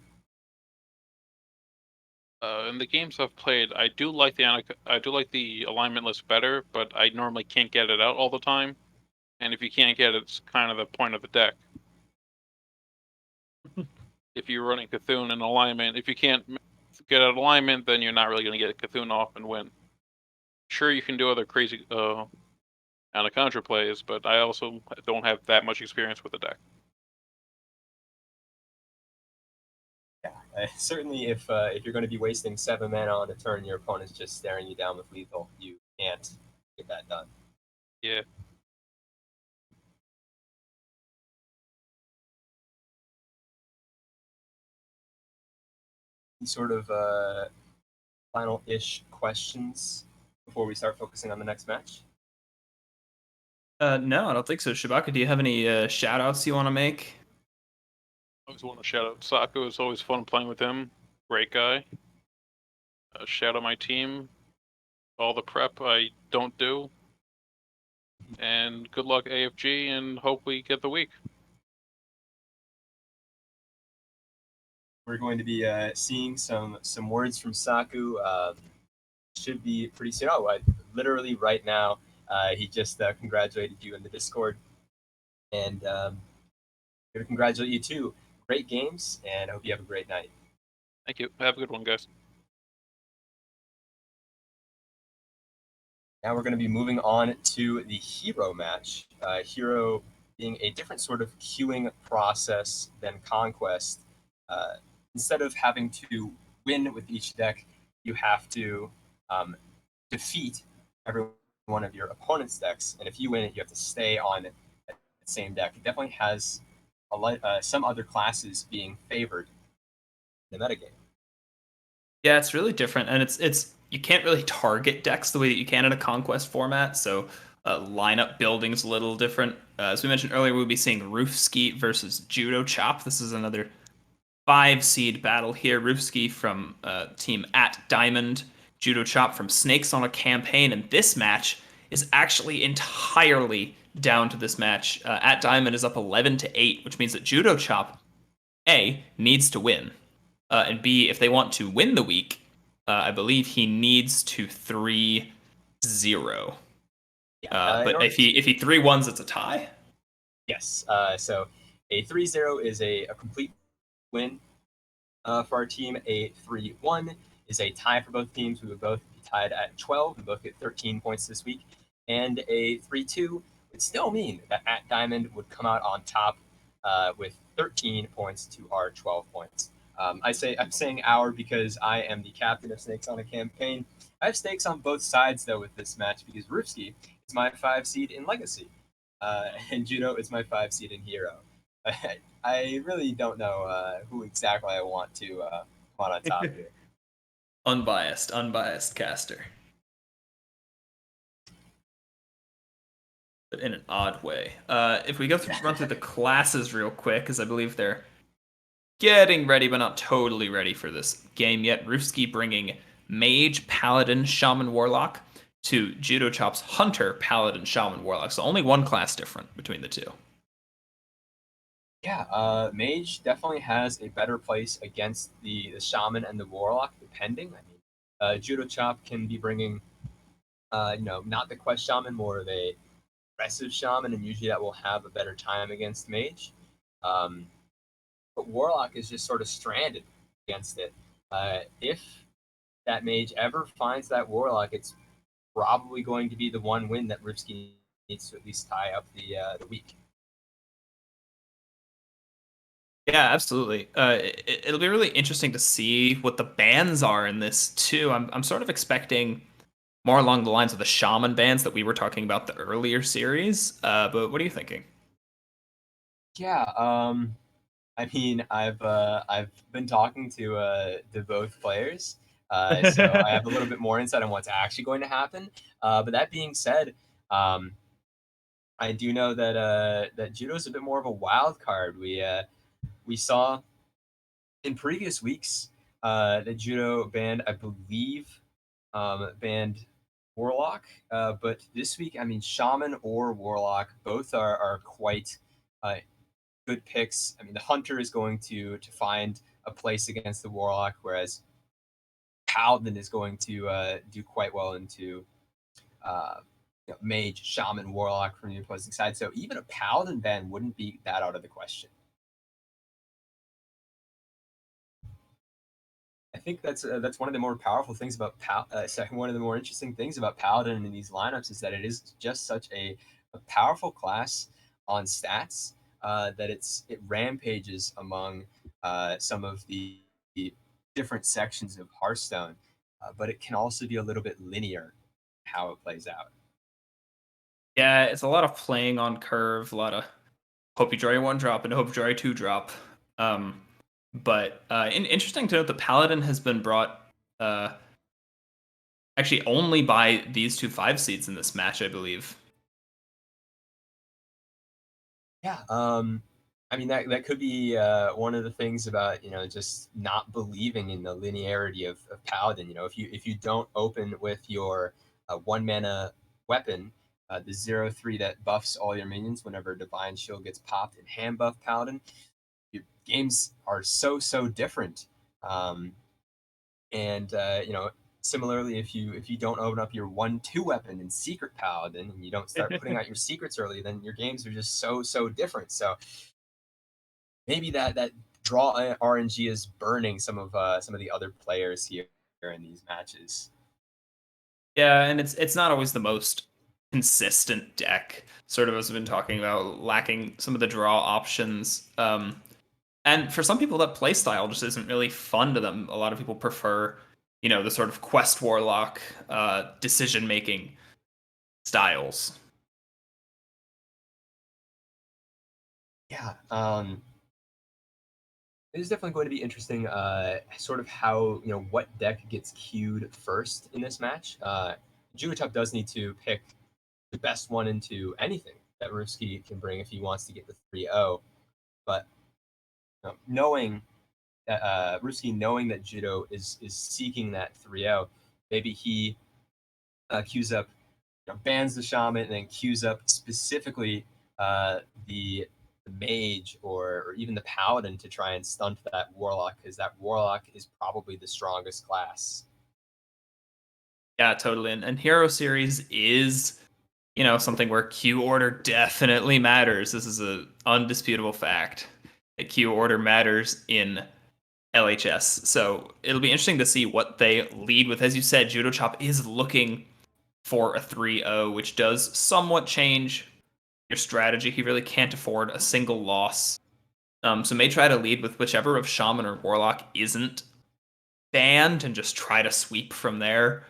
In the games I've played, I do like the alignment list better, but I normally can't get it out all the time. And if you can't get it, it's kind of the point of the deck. If you're running Cthulhu in alignment, if you can't get out alignment, then you're not really going to get Cthulhu off and win. Sure, you can do other crazy Anaconda plays, but I also don't have that much experience with the deck. Yeah, certainly if you're going to be wasting 7 mana on a turn, your opponent's just staring you down with lethal, you can't get that done. Yeah. Any sort of final-ish questions before we start focusing on the next match? No, I don't think so. Chewbacca, do you have any shout outs you want to make? I always want to shout out Saku. It's always fun playing with him. Great guy. Shout out my team. All the prep I don't do. And good luck AFG, and hope we get the week. We're going to be seeing some words from Saku. Should be pretty soon. Oh, literally right now, he just congratulated you in the Discord, and here to congratulate you too. Great games, and I hope you have a great night. Thank you. Have a good one, guys. Now we're going to be moving on to the Hero match. Hero being a different sort of queuing process than Conquest. Instead of having to win with each deck, you have to defeat every one of your opponent's decks, and if you win it, you have to stay on the same deck. It definitely has some other classes being favored in the metagame. Yeah, it's really different, and it's you can't really target decks the way that you can in a Conquest format. So lineup building's a little different. As we mentioned earlier, we'll be seeing Roof Skeet versus Judo Chop. This is another 5-seed battle here. Roofski from team at Diamond, Judo Chop from Snakes on a Campaign, and this match is actually entirely down to this match. At Diamond is up 11-8, which means that Judo Chop A needs to win, and B, if they want to win the week, I believe he needs to 3-0. But if he 3-1s, it's a tie. Yes. So a 3-0 is a complete win for our team. A 3-1 is a tie for both teams. We would both be tied at 12. We both get 13 points this week. And a 3-2 would still mean that at Diamond would come out on top with 13 points to our 12 points. I'm saying our because I am the captain of Snakes on a Campaign. I have stakes on both sides though with this match because Roofski is my 5 seed in Legacy, and Judo is my 5 seed in Hero. I really don't know who exactly I want to come on top here. Unbiased caster. but in an odd way. If we run through the classes real quick, because I believe they're getting ready, but not totally ready for this game yet. Roofski bringing Mage, Paladin, Shaman, Warlock to Judo Chop's Hunter, Paladin, Shaman, Warlock. So only one class different between the two. Yeah, Mage definitely has a better place against the Shaman and the Warlock, depending. I mean, Judo Chop can be bringing, not the Quest Shaman, more of a aggressive Shaman, and usually that will have a better time against Mage. Um, but Warlock is just sort of stranded against it. If that Mage ever finds that Warlock, it's probably going to be the one win that Ripsky needs to at least tie up the week. Yeah, absolutely. It'll be really interesting to see what the bans are in this too. I'm sort of expecting more along the lines of the Shaman bans that we were talking about the earlier series. But what are you thinking? Yeah, I mean, I've been talking to both players, so I have a little bit more insight on what's actually going to happen. But that being said, um, I do know that judo is a bit more of a wild card. We saw in previous weeks the judo band, I believe, banned warlock, but this week, I mean, shaman or warlock, both are quite uh, good picks. I mean, the hunter is going to find a place against the warlock, whereas paladin is going to do quite well into uh, mage, shaman, warlock from the opposing side. So even a paladin ban wouldn't be that out of the question. I think that's one of the more powerful things about one of the more interesting things about paladin in these lineups is that it is just such a powerful class on stats that it rampages among some of the different sections of Hearthstone, but it can also be a little bit linear how it plays out. Yeah, it's a lot of playing on curve, a lot of hope you draw your one drop and hope you draw your two drop. But interesting to note that Paladin has been brought actually only by these two 5 seeds in this match, I believe. Yeah, I mean that could be one of the things about just not believing in the linearity of Paladin. If you don't open with your 1 mana weapon, the 0/3 that buffs all your minions whenever Divine Shield gets popped in hand buff Paladin, your games are so different. And similarly, if you don't open up your 1/2 weapon in Secret Paladin and you don't start putting out your secrets early, then your games are just so different. So maybe that draw RNG is burning some of the other players here in these matches. Yeah, and it's not always the most consistent deck, sort of as we've been talking about, lacking some of the draw options. And for some people, that playstyle just isn't really fun to them. A lot of people prefer, the sort of quest warlock decision making styles. Yeah, it is definitely going to be interesting. Sort of how what deck gets queued first in this match. Jugatop does need to pick the best one into anything that Ruski can bring if he wants to get the 3-0. But knowing that Ruski knowing that Judo is seeking that 3-0, maybe he queues up, bans the shaman, and then queues up specifically the mage or even the paladin to try and stunt that warlock, because that warlock is probably the strongest class. Yeah, totally. And Hero Series is, something where queue order definitely matters. This is an undisputable fact that queue order matters in LHS. So it'll be interesting to see what they lead with. As you said, Judo Chop is looking for a 3-0, which does somewhat change your strategy. He really can't afford a single loss. So may try to lead with whichever of Shaman or Warlock isn't banned and just try to sweep from there.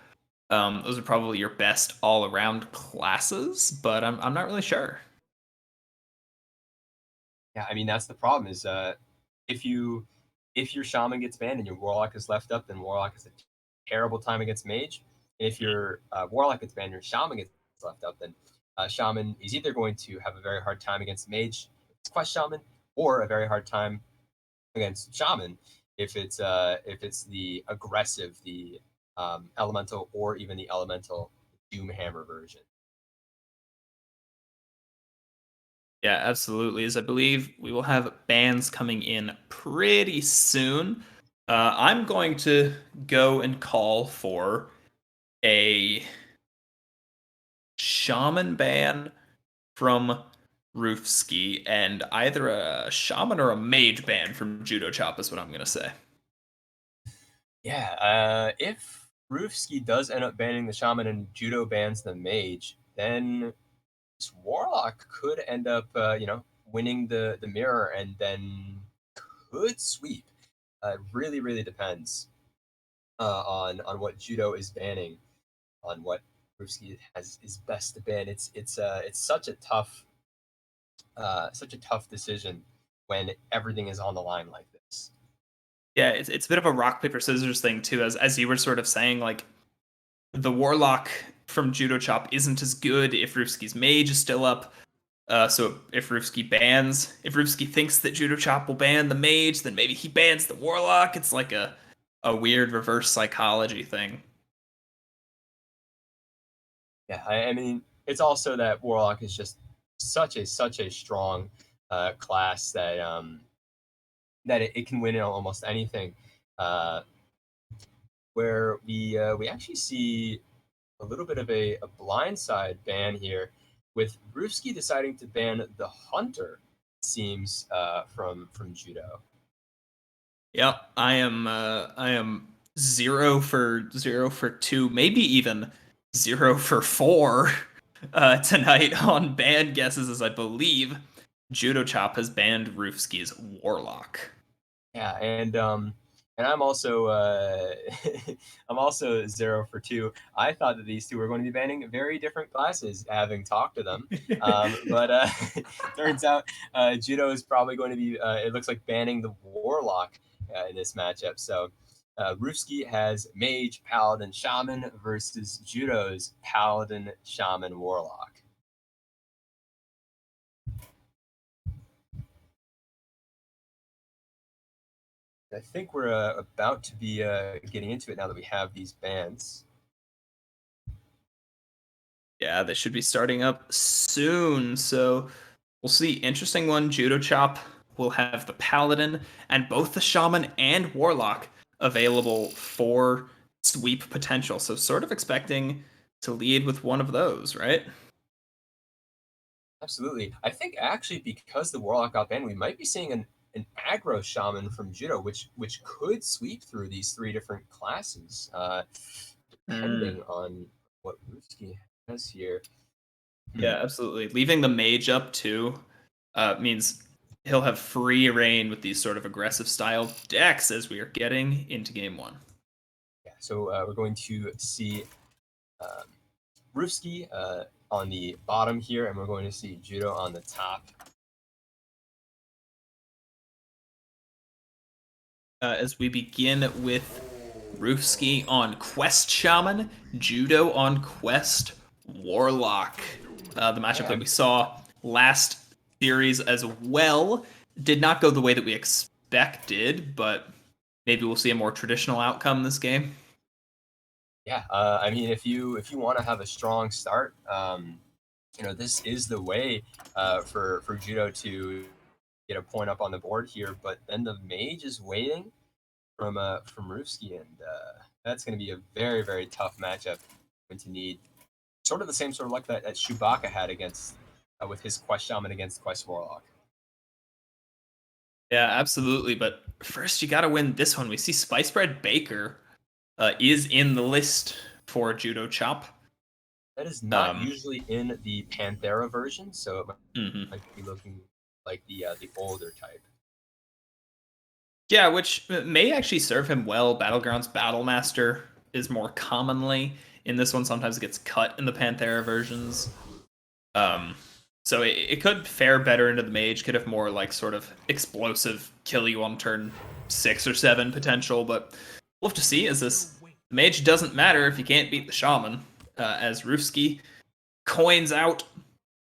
Those are probably your best all-around classes, but I'm not really sure. Yeah, I mean that's the problem is if you if your shaman gets banned and your warlock is left up, then warlock is a terrible time against mage. And if your warlock gets banned, your shaman gets left up, then Shaman is either going to have a very hard time against Mage, Quest Shaman, or a very hard time against Shaman if it's the aggressive, the Elemental, or even the Elemental Doomhammer version. Yeah, absolutely. As I believe we will have bans coming in pretty soon. I'm going to go and call for a Shaman ban from Roofski and either a Shaman or a Mage ban from Judo Chop is what I'm going to say. Yeah, if Roofski does end up banning the Shaman and Judo bans the Mage, then this Warlock could end up, winning the mirror and then could sweep. It really, really depends on what Judo is banning, on what Roofski is best to ban. It's such a tough decision when everything is on the line like this. Yeah, it's a bit of a rock paper scissors thing too, as you were sort of saying, like the Warlock from Judo Chop isn't as good if Roofski's Mage is still up. So if Roofski thinks that Judo Chop will ban the Mage, then maybe he bans the Warlock. It's like a weird reverse psychology thing. Yeah, I mean, it's also that Warlock is just such a strong class that it can win in almost anything. Uh, where we actually see a little bit of a blindside ban here, with Roofski deciding to ban the Hunter. It seems from Judo. Yep, I am 0 for 2, maybe even 0 for 4 tonight on ban guesses, as I believe Judo Chop has banned Roofski's Warlock. Yeah, and I'm also I'm also 0 for 2. I thought that these two were going to be banning very different classes, having talked to them. But turns out Judo is probably going to be. It looks like banning the Warlock in this matchup. So Roofski has Mage, Paladin, Shaman versus Judo's Paladin, Shaman, Warlock. I think we're about to be getting into it now that we have these bans. Yeah, they should be starting up soon. So we'll see. Interesting one. Judo Chop will have the Paladin and both the Shaman and Warlock available for sweep potential. So sort of expecting to lead with one of those, right? Absolutely. I think actually because the Warlock got banned, we might be seeing an aggro Shaman from Judo, which could sweep through these three different classes, depending on what Roofski has here. Yeah, absolutely. Leaving the Mage up too means he'll have free reign with these sort of aggressive style decks as we are getting into game one. Yeah, so we're going to see Roofski on the bottom here, and we're going to see Judo on the top. As we begin with Roofski on Quest Shaman, Judo on Quest Warlock. The matchup that we saw last series as well did not go the way that we expected, but maybe we'll see a more traditional outcome this game. Yeah, I mean, if you want to have a strong start, this is the way for Judo to get a point up on the board here. But then the Mage is waiting from Roofski, and that's going to be a very, very tough matchup. Going to need sort of the same sort of luck that Chewbacca had against with his Quest Shaman against Quest Warlock. Yeah, absolutely. But first, you got to win this one. We see Spice Bread Baker is in the list for Judo Chop. That is not usually in the Panthera version, so it might be looking like the older type. Yeah, which may actually serve him well. Battlegrounds Battlemaster is more commonly in this one. Sometimes it gets cut in the Panthera versions. So it could fare better into the Mage. Could have more like sort of explosive kill you on turn 6 or 7 potential. But we'll have to see. As this Mage doesn't matter if you can't beat the Shaman. As Roofski coins out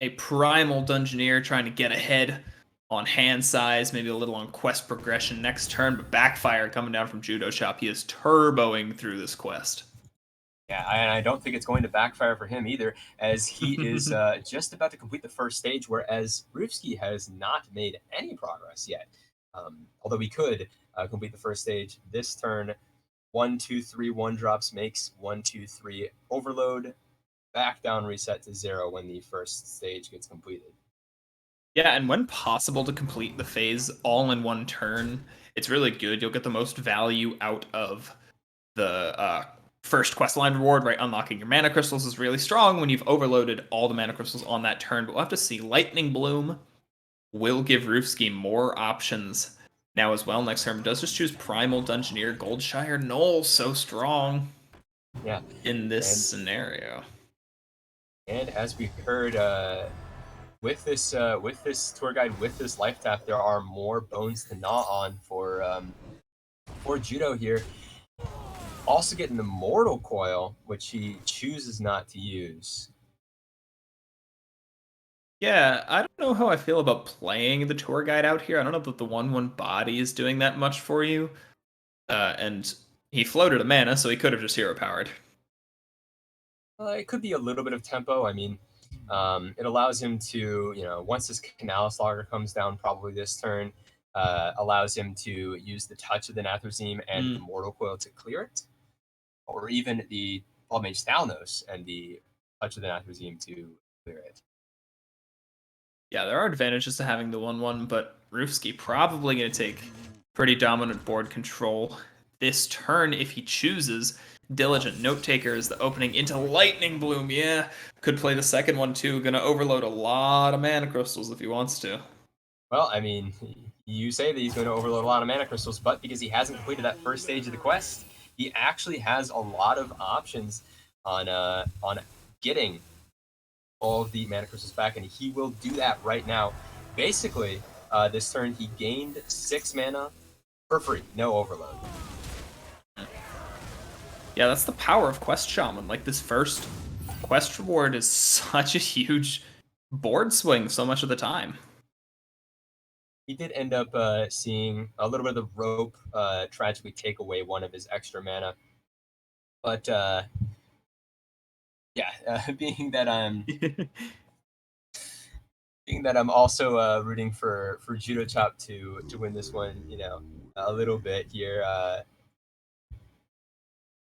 a Primal Dungeoneer trying to get ahead on hand size, maybe a little on quest progression next turn, but Backfire coming down from Judo Chop. He is turboing through this quest. Yeah, and I don't think it's going to backfire for him either, as he is just about to complete the first stage, whereas Rufsky has not made any progress yet. Although he could complete the first stage this turn. 1, 2, 3, 1-drops makes 1, 2, 3 overload, back down, reset to 0 when the first stage gets completed. Yeah, and when possible to complete the phase all in one turn, it's really good. You'll get the most value out of the first quest line reward, right? Unlocking your mana crystals is really strong when you've overloaded all the mana crystals on that turn. But we'll have to see. Lightning Bloom will give Roofski more options now as well. Next turn, does just choose Primal Dungeoneer, Goldshire Knoll, so strong. Yeah, in this scenario. And as we heard, with this tour guide, with this life tap, there are more bones to gnaw on for Judo here. Also getting the Mortal Coil, which he chooses not to use. Yeah, I don't know how I feel about playing the tour guide out here. I don't know that the 1/1 body is doing that much for you. And he floated a mana, so he could have just hero powered. It could be a little bit of tempo. I mean, it allows him to, once this Canalis Logger comes down, probably this turn, allows him to use the Touch of the Nathrezim and the Mortal Coil to clear it, or even the Blood Mage Thalnos and the Touch of the Nathrezim to clear it. Yeah, there are advantages to having the 1/1, but Roofski probably going to take pretty dominant board control this turn if he chooses. Diligent Note Taker is the opening into Lightning Bloom. Yeah, could play the second one too. Going to overload a lot of mana crystals if he wants to. Well, I mean, you say that he's going to overload a lot of mana crystals, but because he hasn't completed that first stage of the quest, he actually has a lot of options on getting all of the mana crystals back, and he will do that right now. Basically, this turn he gained 6 mana for free, no overload. Yeah, that's the power of Quest Shaman. Like, this first quest reward is such a huge board swing so much of the time. He did end up seeing a little bit of the rope tragically take away one of his extra mana. But being that I'm also rooting for Judo Chop to win this one, a little bit here.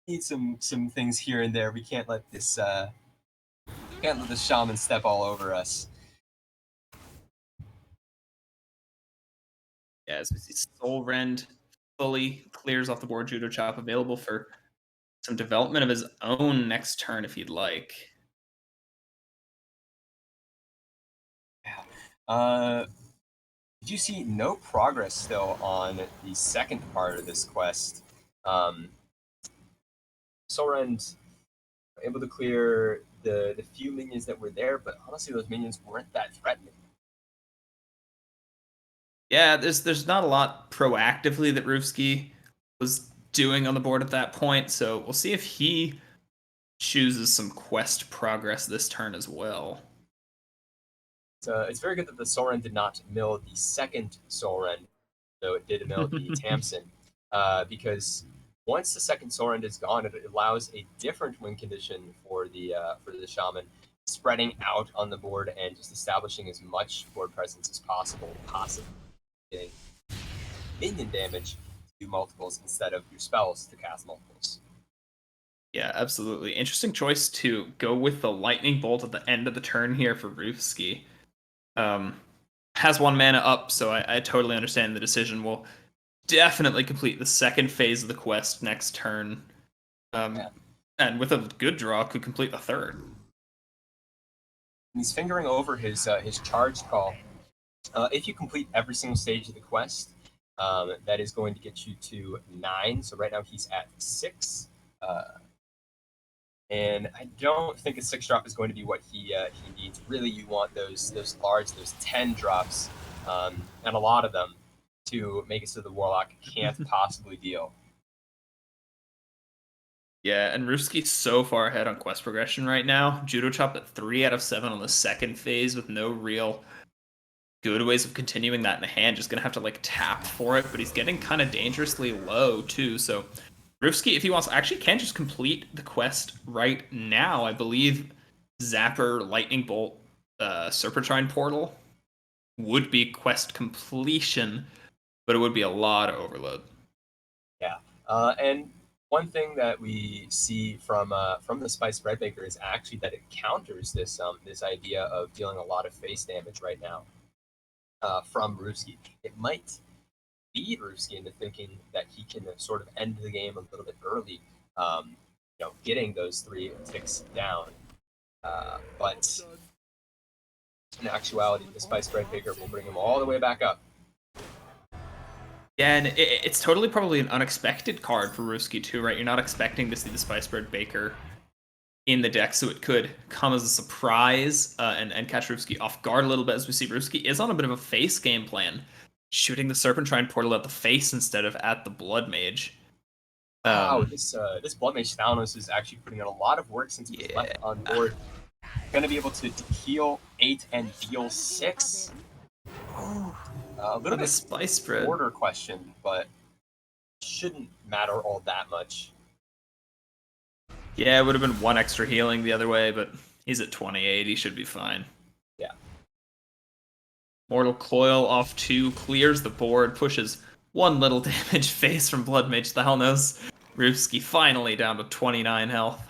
Need some things here and there. We can't let this shaman step all over us. Yeah, as we see, Soul Rend fully clears off the board. Judo Chop available for some development of his own next turn if he'd like. Yeah. Did you see no progress still on the second part of this quest? Sorend able to clear the few minions that were there, but honestly, those minions weren't that threatening. Yeah, there's not a lot proactively that Roofski was doing on the board at that point, so we'll see if he chooses some quest progress this turn as well. It's very good that the Soren did not mill the second Soren, though it did mill the Tamsin, because once the second Soren is gone, it allows a different win condition for the Shaman, spreading out on the board and just establishing as much board presence as possible, possibly getting minion damage to do multiples instead of your spells to cast multiples. Yeah, absolutely. Interesting choice to go with the Lightning Bolt at the end of the turn here for Roofski. Has 1 mana up, so I totally understand the decision. We'll definitely complete the second phase of the quest next turn. And with a good draw, could complete the third. He's fingering over his charged call. If you complete every single stage of the quest, that is going to get you to 9. So right now he's at 6. And I don't think a 6-drop is going to be what he needs. Really, you want those large, those 10 drops, and a lot of them, to make it so the Warlock can't possibly deal. Yeah, and Ruski's so far ahead on quest progression right now. Judo Chop at 3 out of 7 on the second phase with no real good ways of continuing that in the hand. Just gonna have to like tap for it, but he's getting kind of dangerously low too. So Ruski, if he wants, actually can just complete the quest right now. I believe Zapper, Lightning Bolt, Serpentine Portal would be quest completion, but it would be a lot of overload. Yeah, and one thing that we see from the Spice Bread Baker is actually that it counters this this idea of dealing a lot of face damage right now from Ruski. It might lead Ruski into thinking that he can sort of end the game a little bit early, getting those 3 ticks down. But in actuality, the Spice Bread Baker will bring him all the way back up. Yeah, and it's totally probably an unexpected card for Ruski too, right? You're not expecting to see the Spice Bread Baker in the deck, so it could come as a surprise and catch Ruski off guard a little bit, as we see Ruski is on a bit of a face game plan, shooting the Serpentine Portal at the face instead of at the Blood Mage. Wow, this Blood Mage Thanos is actually putting in a lot of work since he was left on board. Going to be able to heal 8 and deal 6. A little bit Spice Bread order question, but shouldn't matter all that much. Yeah, it would have been 1 extra healing the other way, but he's at 28. He should be fine. Yeah. Mortal Coil off 2, clears the board, pushes 1 little damage face from Blood Mage Thalnos. Ruski finally down to 29 health.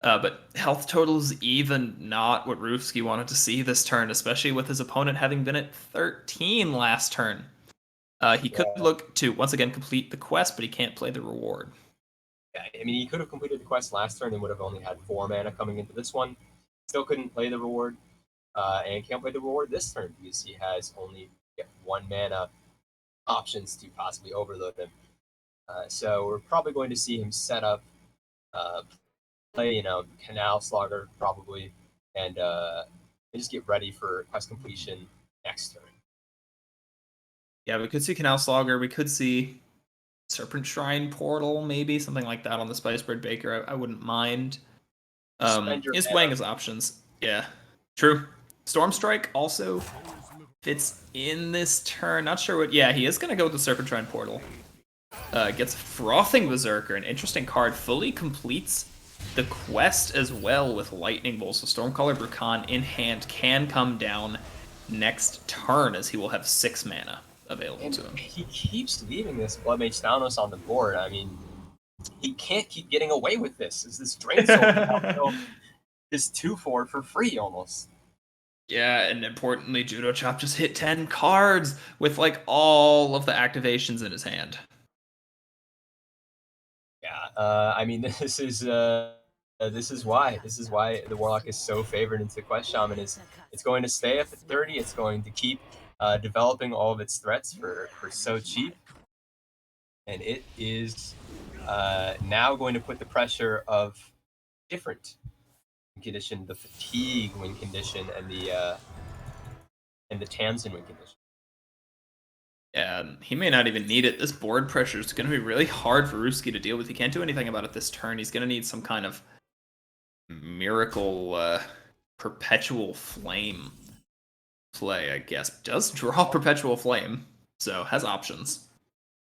But health totals even not what Ruski wanted to see this turn, especially with his opponent having been at 13 last turn. He could look to, once again, complete the quest, but he can't play the reward. Yeah, I mean, he could have completed the quest last turn and would have only had 4 mana coming into this one. Still couldn't play the reward, and can't play the reward this turn because he has only 1 mana options to possibly overload him. So we're probably going to see him set up, play, Canal Slogger probably, and just get ready for quest completion next turn. Yeah, we could see Canal Slogger. We could see Serpent Shrine Portal, maybe something like that on the Spice Bread Baker. I wouldn't mind. He's weighing his options. Yeah, true. Storm Strike also fits in this turn. Not sure what. Yeah, he is gonna go with the Serpent Shrine Portal. Gets Frothing Berserker, an interesting card. Fully completes the quest as well with Lightning Bolt. So Stormcaller Brukan in hand can come down next turn, as he will have 6 mana available to him. He keeps leaving this Blood Mage Thanos on the board. I mean, he can't keep getting away with this. Is this Drain Soul is 2/4 for free almost? Yeah, and importantly, Judo Chop just hit 10 cards with like all of the activations in his hand. Yeah, I mean, this is why the Warlock is so favored into Quest Shaman. It's going to stay up at 30. It's going to keep developing all of its threats for so cheap, and it is now going to put the pressure of different condition, the Fatigue win condition, and the Tamsin win condition. Yeah, he may not even need it. This board pressure is going to be really hard for Ruski to deal with. He can't do anything about it this turn. He's going to need some kind of miracle Perpetual Flame play, I guess. Does draw Perpetual Flame, so has options.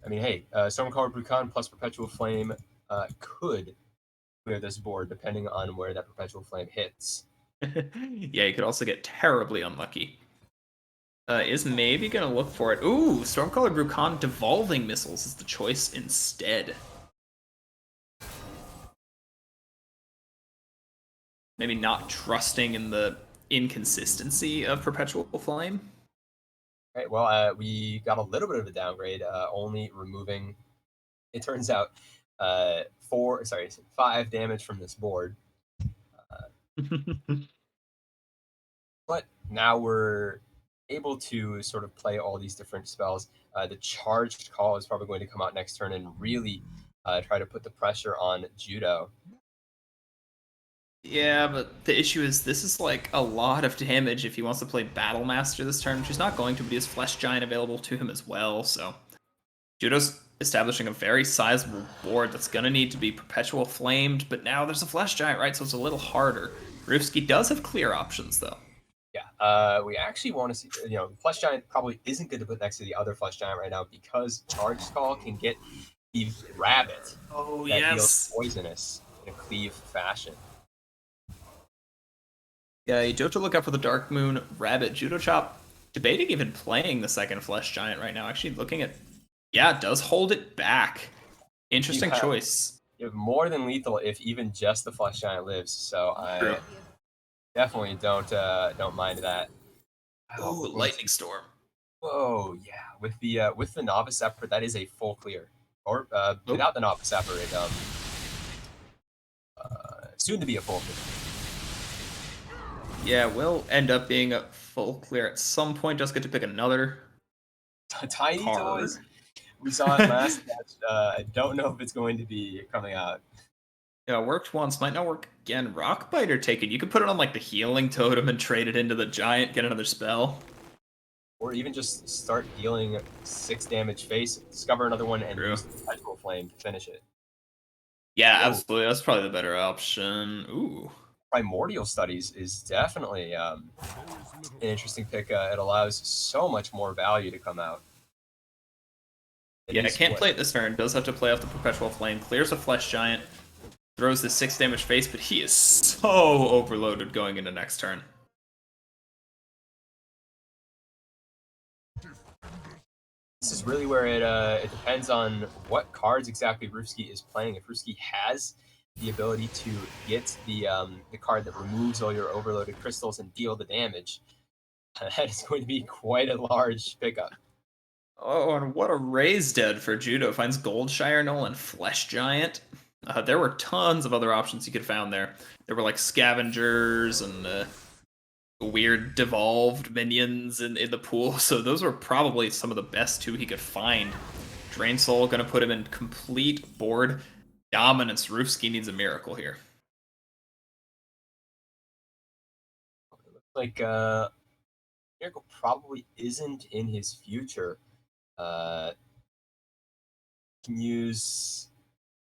I mean, hey, Stormcaller Brukan plus Perpetual Flame could clear this board, depending on where that Perpetual Flame hits. Yeah, you could also get terribly unlucky. Is maybe going to look for it. Ooh, Stormcaller Brukan Devolving Missiles is the choice instead. Maybe not trusting in the inconsistency of Perpetual Flame. Right, well, we got a little bit of a downgrade, only removing, it turns out, 5 damage from this board. But now we're able to sort of play all these different spells. The Charged Call is probably going to come out next turn and really try to put the pressure on Judo. Yeah, but the issue is this is like a lot of damage if he wants to play Battle Master this turn, which he's not going to, but he has Flesh Giant available to him as well, so Judo's establishing a very sizable board that's going to need to be perpetual flamed, but now there's a Flesh Giant, right? So it's a little harder. Rufsky does have clear options, though. Yeah, we actually want to see, Flesh Giant probably isn't good to put next to the other Flesh Giant right now because Charge Skull can get the rabbit that deals poisonous in a cleave fashion. Yeah, you do have to look out for the Dark Moon Rabbit. Judo Chop debating even playing the second Flesh Giant right now. Actually looking at, yeah, does hold it back. Interesting choice. You have more than lethal if even just the Flesh Giant lives, so I definitely don't mind that. Oh, Lightning Storm. Whoa, yeah. With the Novice Effort, that is a full clear. Or without the Novice Effort, it soon to be a full clear. Yeah, will end up being a full clear at some point. Just get to pick another Tiny card. Toys. We saw it last match. I don't know if it's going to be coming out. Yeah, it worked once, might not work again. Rockbiter taken. You could put it on like the healing totem and trade it into the giant, get another spell. Or even just start dealing 6 damage face, discover another one, and use the Perpetual Flame to finish it. Yeah, absolutely. That's probably the better option. Ooh. Primordial Studies is definitely an interesting pick. It allows so much more value to come out. Yeah, I can't play it this turn. Does have to play off the Perpetual Flame. Clears a Flesh Giant. Throws the 6 damage face, but he is so overloaded going into next turn. This is really where it depends on what cards exactly Rufsky is playing. If Rufsky has the ability to get the card that removes all your overloaded crystals and deal the damage, that is going to be quite a large pickup. Oh, and what a raise dead for Judo. Finds Goldshire Knoll and Flesh Giant. There were tons of other options you could have found there. There were like scavengers and weird devolved minions in the pool, so those were probably some of the best 2 he could find. Drain Soul gonna put him in complete board dominance. Rufsky needs a miracle here. Like miracle probably isn't in his future. Can use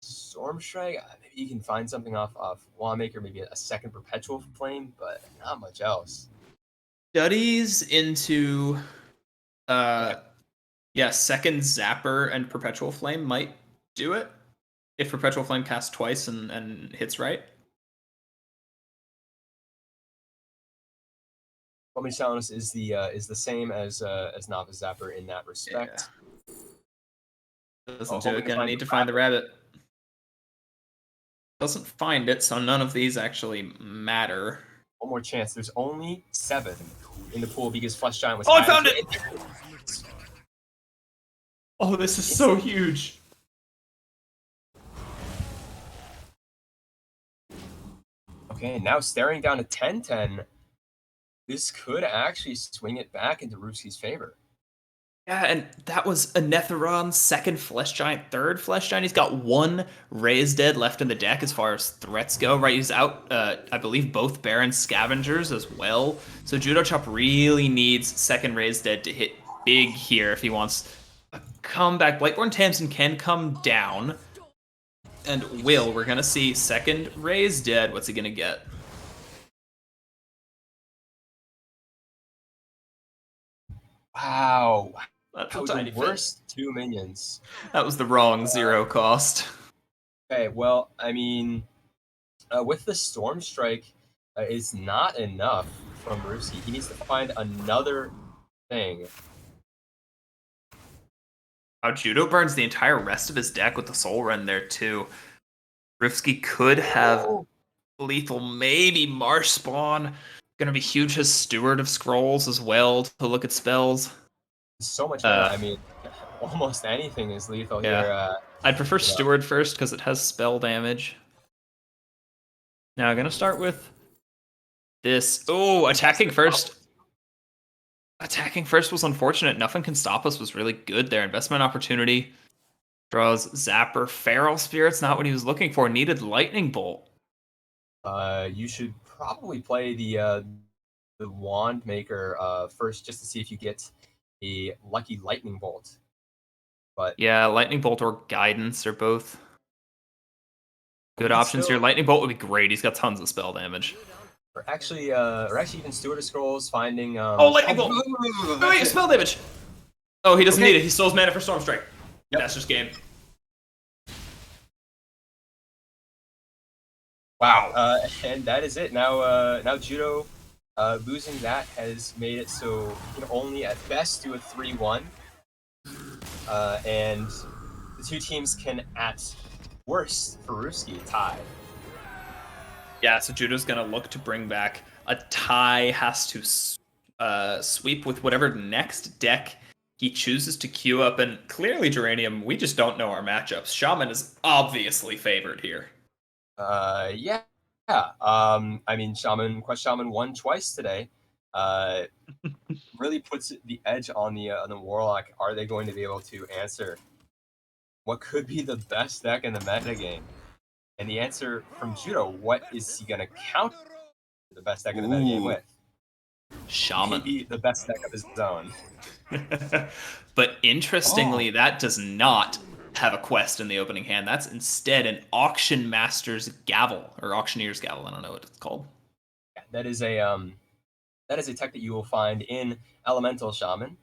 Storm Strike. Maybe you can find something off Lawmaker, maybe a second Perpetual Flame, but not much else. Studies into second Zapper and Perpetual Flame might do it. If Perpetual Flame casts twice and hits right. Homing Silence is the same as Novice Zapper in that respect. Yeah. Doesn't do it. Gonna need to find the rabbit. Doesn't find it, so none of these actually matter. One more chance. There's only 7 in the pool because Flesh Giant was. Oh, I found it! Oh, this is so huge. Okay, now staring down a 10-10. This could actually swing it back into Rufsky's favor. Yeah, and that was a Netheron, second Flesh Giant, third Flesh Giant. He's got 1 Raise Dead left in the deck as far as threats go, right? He's out, I believe, both Baron Scavengers as well. So Judo Chop really needs second Raise Dead to hit big here if he wants a comeback. Blightborn Tamsin can come down. And we're going to see second Raise Dead. What's he going to get? Wow. That's that was the worst 2 minions. That was the wrong 0 cost. Okay, well, I mean, with the Storm Strike, it's not enough from Rufsky. He needs to find another thing. Judo burns the entire rest of his deck with the Soul Rend there, too. Rufsky could have lethal, maybe Marsh Spawn. Gonna be huge as Steward of Scrolls as well to look at spells. So much better. I mean, almost anything is lethal here. I'd prefer Steward first because it has spell damage. Now I'm gonna start with this. Oh, attacking first. Attacking first was unfortunate. Nothing Can Stop Us was really good there. Investment opportunity. Draws Zapper. Feral Spirit's not what he was looking for. Needed Lightning Bolt. You should probably play the Wand Maker first just to see if you get a lucky Lightning Bolt. But yeah, Lightning Bolt or Guidance are both good options still, here. Lightning Bolt would be great. He's got tons of spell damage. or actually even Steward of Scrolls finding. Oh, Lightning Bolt! Wait, spell damage! Oh, he doesn't need it. He still has mana for Storm Strike. Yep. That's just game. Wow. And that is it. Now Judo losing that has made it so he can only at best do a 3-1. And the two teams can at worst for Ruski tie. Yeah, so Judo's going to look to bring back a tie, has to sweep with whatever next deck he chooses to queue up. And clearly, Geranium, we just don't know our matchups. Shaman is obviously favored here. Yeah. I mean, Quest Shaman won twice today. Really puts the edge on the Warlock. Are they going to be able to answer what could be the best deck in the metagame? And the answer from Judo, what is he going to counter the best deck in the metagame with? Shaman. Maybe the best deck of his own. But interestingly, that does not have a quest in the opening hand. That's instead an Auction Master's Gavel, or Auctioneer's Gavel. I don't know what it's called. Yeah, that is a tech that you will find in Elemental Shaman.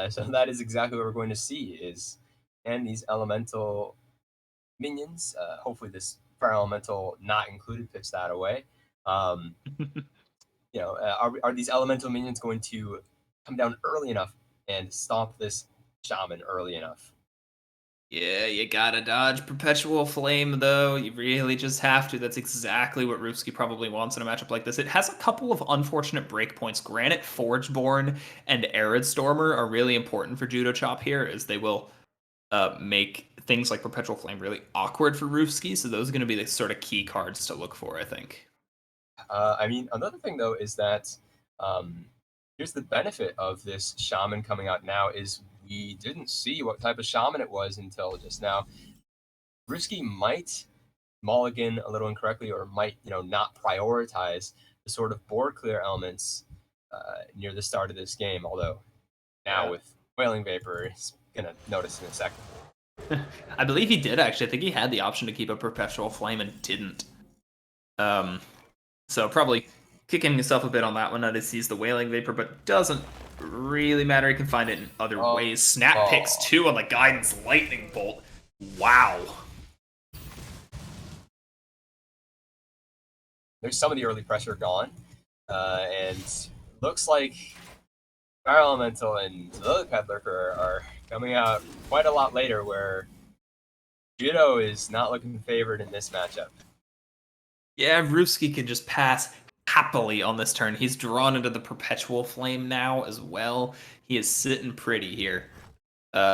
So that is exactly what we're going to see and these elemental minions. Hopefully this Fire Elemental not included picks that away. Are these elemental minions going to come down early enough and stomp this Shaman early enough? Yeah, you gotta dodge Perpetual Flame, though. You really just have to. That's exactly what Rufsky probably wants in a matchup like this. It has a couple of unfortunate breakpoints. Granite Forgeborn and Arid Stormer are really important for Judo Chop here, as they will make things like Perpetual Flame really awkward for Rufsky, so those are going to be the sort of key cards to look for, I think. I mean, another thing, though, is that here's the benefit of this Shaman coming out now is we didn't see what type of Shaman it was until just now. Rufsky might mulligan a little incorrectly or might, not prioritize the sort of board clear elements near the start of this game, although now with Wailing Vapor, he's going to notice in a second. I believe he did, actually. I think he had the option to keep a Perpetual Flame and didn't. So probably kicking himself a bit on that one that he sees the Wailing Vapor, but doesn't really matter. He can find it in other ways. Snap picks, too, on the Guidance Lightning Bolt. Wow. There's some of the early pressure gone, and looks like Fire Elemental and Lillipad Lurker are coming out quite a lot later, where Judo is not looking favored in this matchup. Yeah, Rufsky can just pass happily on this turn. He's drawn into the Perpetual Flame now as well. He is sitting pretty here,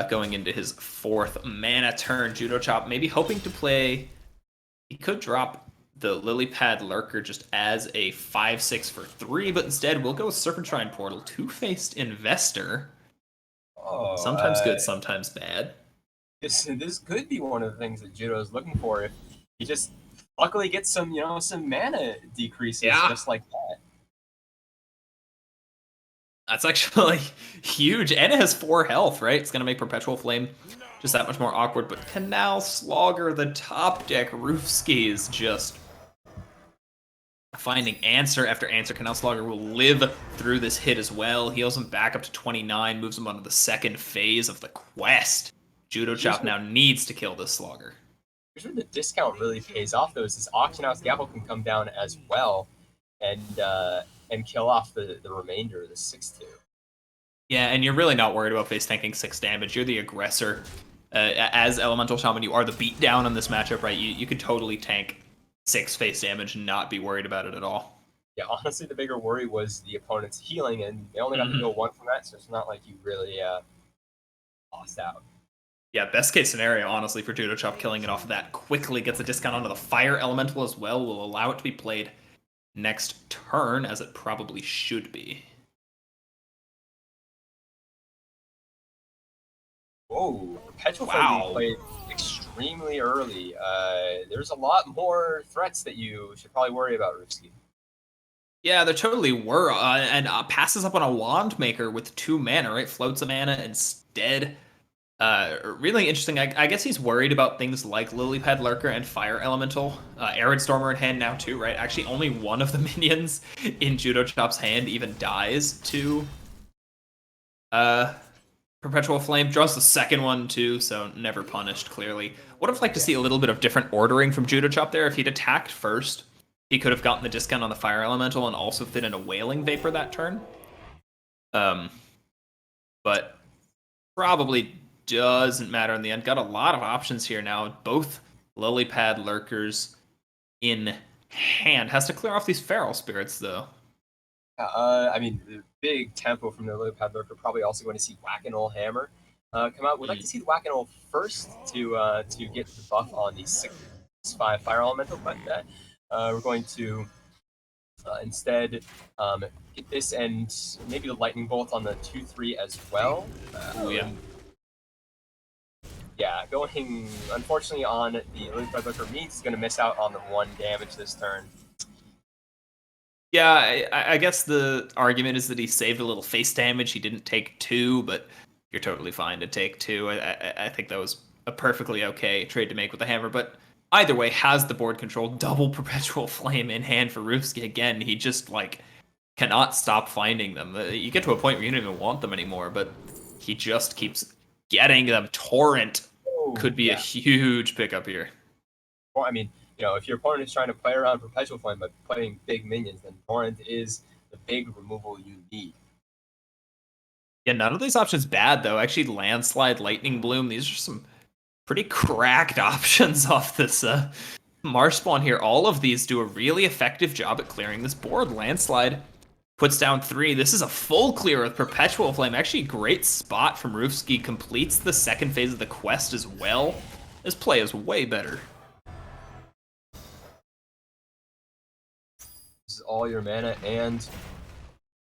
going into his fourth mana turn. Judo Chop maybe hoping to play... He could drop the Lillipad Lurker just as a 5/6 for 3, but instead we'll go with Serpentine Portal, Two-Faced Investor. Sometimes good, sometimes bad. This could be one of the things that Judo is looking for if he just luckily gets some mana decreases just like that. That's actually huge, and it has 4 health, right? It's gonna make Perpetual Flame just that much more awkward. But Canal Slogger, the top deck, Rufsky is just finding answer after answer. Canal Slogger will live through this hit as well. Heals him back up to 29, moves him onto the second phase of the quest. Judo Chop now needs to kill this Slogger. Here's where the discount really pays off, though, is this Auction House Gavel can come down as well and kill off the remainder of the 6/2. Yeah, and you're really not worried about face tanking 6 damage. You're the aggressor. As Elemental Shaman, you are the beatdown on this matchup, right? You could totally tank 6 face damage and not be worried about it at all. Yeah, honestly, the bigger worry was the opponent's healing, and they only got to go 1 from that, so it's not like you really lost out. Yeah, best case scenario, honestly, for Judo Chop, killing it off of that quickly gets a discount onto the Fire Elemental as well, will allow it to be played next turn, as it probably should be. Whoa, Perpetual Flame being played extremely early. There's a lot more threats that you should probably worry about, Rufsky. Yeah, there totally were, and passes up on a Wand Maker with 2 mana, right? Floats a mana instead. Really interesting. I guess he's worried about things like Lily Pad Lurker and Fire Elemental. Arid Stormer in hand now too, right? Actually, only one of the minions in Judo Chop's hand even dies to Perpetual Flame. Draws the second one too, so never punished, clearly. Would have liked to see a little bit of different ordering from Judo Chop there. If he'd attacked first, he could have gotten the discount on the Fire Elemental and also fit in a Wailing Vapor that turn. But probably doesn't matter in the end. Got a lot of options here now. Both Lily Pad Lurkers in hand. Has to clear off these Feral Spirits, though. I mean, the big tempo from the Lillipad Lurker, probably also going to see Whack-and-Roll Hammer come out. We'd like to see the Whack-and-Roll first to get the buff on the 6/5 Fire Elemental, but we're going to instead get this and maybe the Lightning Bolt on the 2/3 as well. Yeah. Yeah, going, unfortunately, on the Lillipad Lurker means going to miss out on the 1 damage this turn. Yeah, I guess the argument is that he saved a little face damage. He didn't take 2, but you're totally fine to take 2. I think that was a perfectly okay trade to make with the hammer. But either way, has the board control. Double Perpetual Flame in hand for Roofsky again. He just, like, cannot stop finding them. You get to a point where you don't even want them anymore, but he just keeps getting them. Torrent could be a huge pickup here. Well, I mean, if your opponent is trying to play around Perpetual Flame by playing big minions, then Torrent is the big removal you need. Yeah, none of these options bad, though. Actually, Landslide, Lightning Bloom, these are some pretty cracked options off this Marsh Spawn here. All of these do a really effective job at clearing this board. Landslide puts down 3. This is a full clear with Perpetual Flame. Actually, great spot from Roofsky. Completes the second phase of the quest as well. This play is way better. This is all your mana and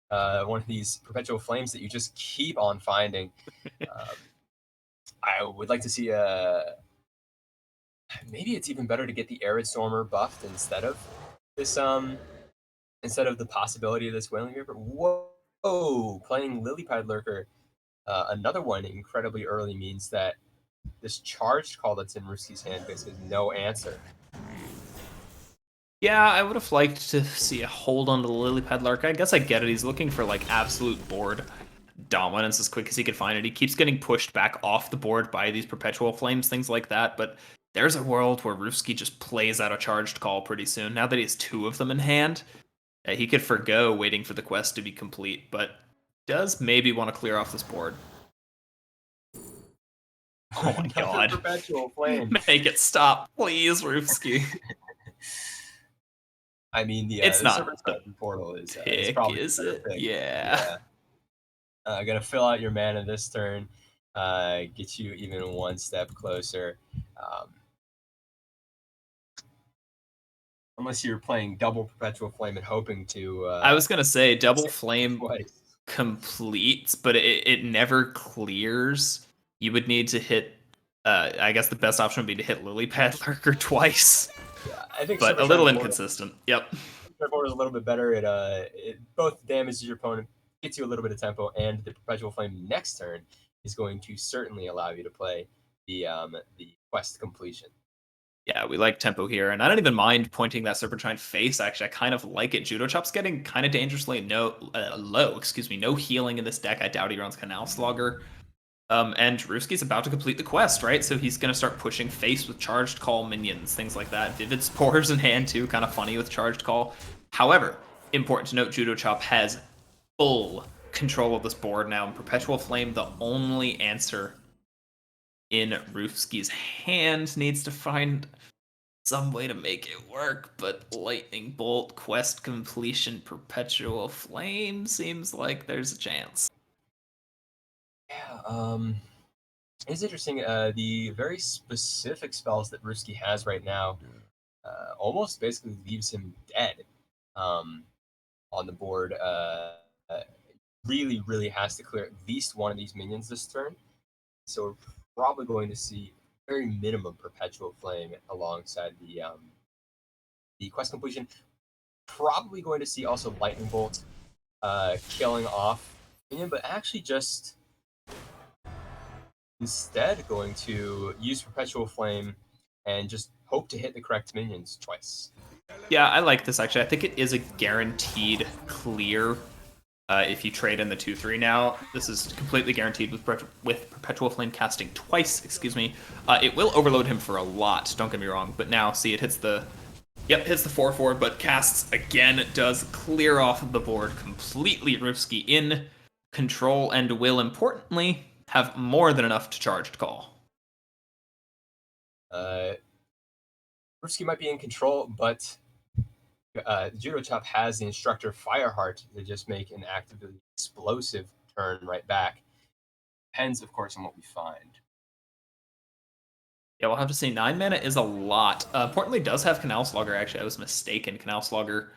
one of these Perpetual Flames that you just keep on finding. I would like to see maybe it's even better to get the Arid Stormer buffed instead of this instead of the possibility of this Wailing Vapor. Whoa, playing Lillipad Lurker, another one incredibly early means that this charged call that's in Roofsky's hand basically has no answer. Yeah, I would have liked to see a hold on to the Lillipad Lurker. I guess I get it. He's looking for, like, absolute board dominance as quick as he can find it. He keeps getting pushed back off the board by these Perpetual Flames, things like that. But there's a world where Roofsky just plays out a charged call pretty soon. Now that he has 2 of them in hand, he could forgo waiting for the quest to be complete, but does maybe want to clear off this board. Oh my god. Perpetual Flame. Make it stop, please, Roofsky. I mean, it's not the portal is probably is it? Yeah. Gonna fill out your mana this turn, get you even 1 step closer. Unless you're playing double Perpetual Flame and hoping to. I was gonna say double Flame completes, but it never clears. You would need to hit. I guess the best option would be to hit Lillipad Lurker twice. Yeah, I think, but a little inconsistent. Yep. Board is a little bit better. It both damages your opponent, gets you a little bit of tempo, and the Perpetual Flame next turn is going to certainly allow you to play the quest completion. Yeah, we like tempo here, and I don't even mind pointing that Serpentine face. Actually, I kind of like it. Judo Chop's getting kind of dangerously low. No healing in this deck. I doubt he runs Canal Slugger. And Roofsky's about to complete the quest, right? So he's going to start pushing face with Charged Call minions, things like that. Vivid Spores in hand, too. Kind of funny with Charged Call. However, important to note, Judo Chop has full control of this board now. And Perpetual Flame, the only answer in Roofsky's hand, needs to find some way to make it work. But Lightning Bolt, quest completion, Perpetual Flame seems like there's a chance. Yeah, it's interesting. The very specific spells that Roofsky has right now almost basically leaves him dead on the board. Really, really has to clear at least one of these minions this turn. So we're probably going to see very minimum Perpetual Flame alongside the quest completion. Probably going to see also Lightning Bolt killing off minion, but actually just instead going to use Perpetual Flame and just hope to hit the correct minions twice. Yeah, I like this actually. I think it is a guaranteed clear. If you trade in the 2/3 now, this is completely guaranteed with Perpetual Flame casting twice. Excuse me. It will overload him for a lot. Don't get me wrong, but now see it hits the, hits the 4/4, but casts again. It does clear off the board completely. Rivsky in control and will importantly have more than enough to charged call. Rivsky might be in control, but Judo Chop has the Instructor Fireheart to just make an actively explosive turn right back. Depends, of course, on what we find. Yeah, we'll have to see. 9 mana is a lot. Importantly, does have Canal Slugger, actually. I was mistaken. Canal Slugger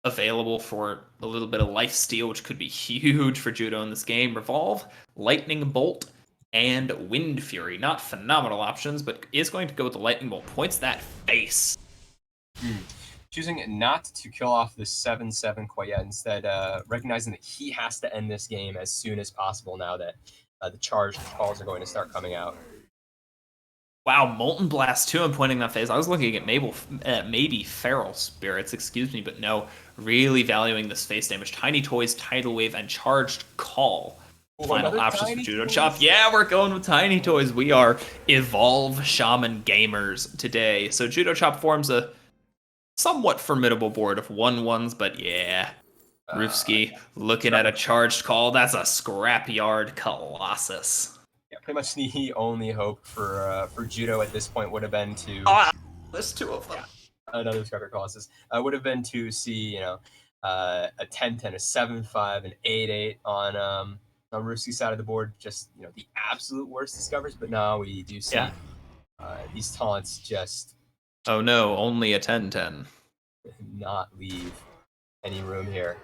available for a little bit of lifesteal, which could be huge for Judo in this game. Revolve, Lightning Bolt, and Wind Fury. Not phenomenal options, but is going to go with the Lightning Bolt. Points that face. Choosing not to kill off the 7/7 quite yet, instead recognizing that he has to end this game as soon as possible now that the charged calls are going to start coming out. Wow, Molten Blast too, I'm pointing that phase. I was looking at maybe Feral Spirits, excuse me, but no. Really valuing this face damage. Tiny Toys, Tidal Wave, and Charged Call. Final options for Judo Chop. Yeah, we're going with Tiny Toys. We are Evolve Shaman gamers today. So Judo Chop forms a somewhat formidable board of 1/1s, but yeah. Rivsky looking at a Charged Call. That's a Scrapyard Colossus. Yeah, pretty much the only hope for Judo at this point would have been to... there's two of them. Yeah, another Scrapyard Colossus. Would have been to see, a 10/10, a 7/5, an 8/8 on Rivsky's side of the board. Just, the absolute worst discovers, but now we do see these taunts just... Oh no, only a 10/10. Not leave any room here.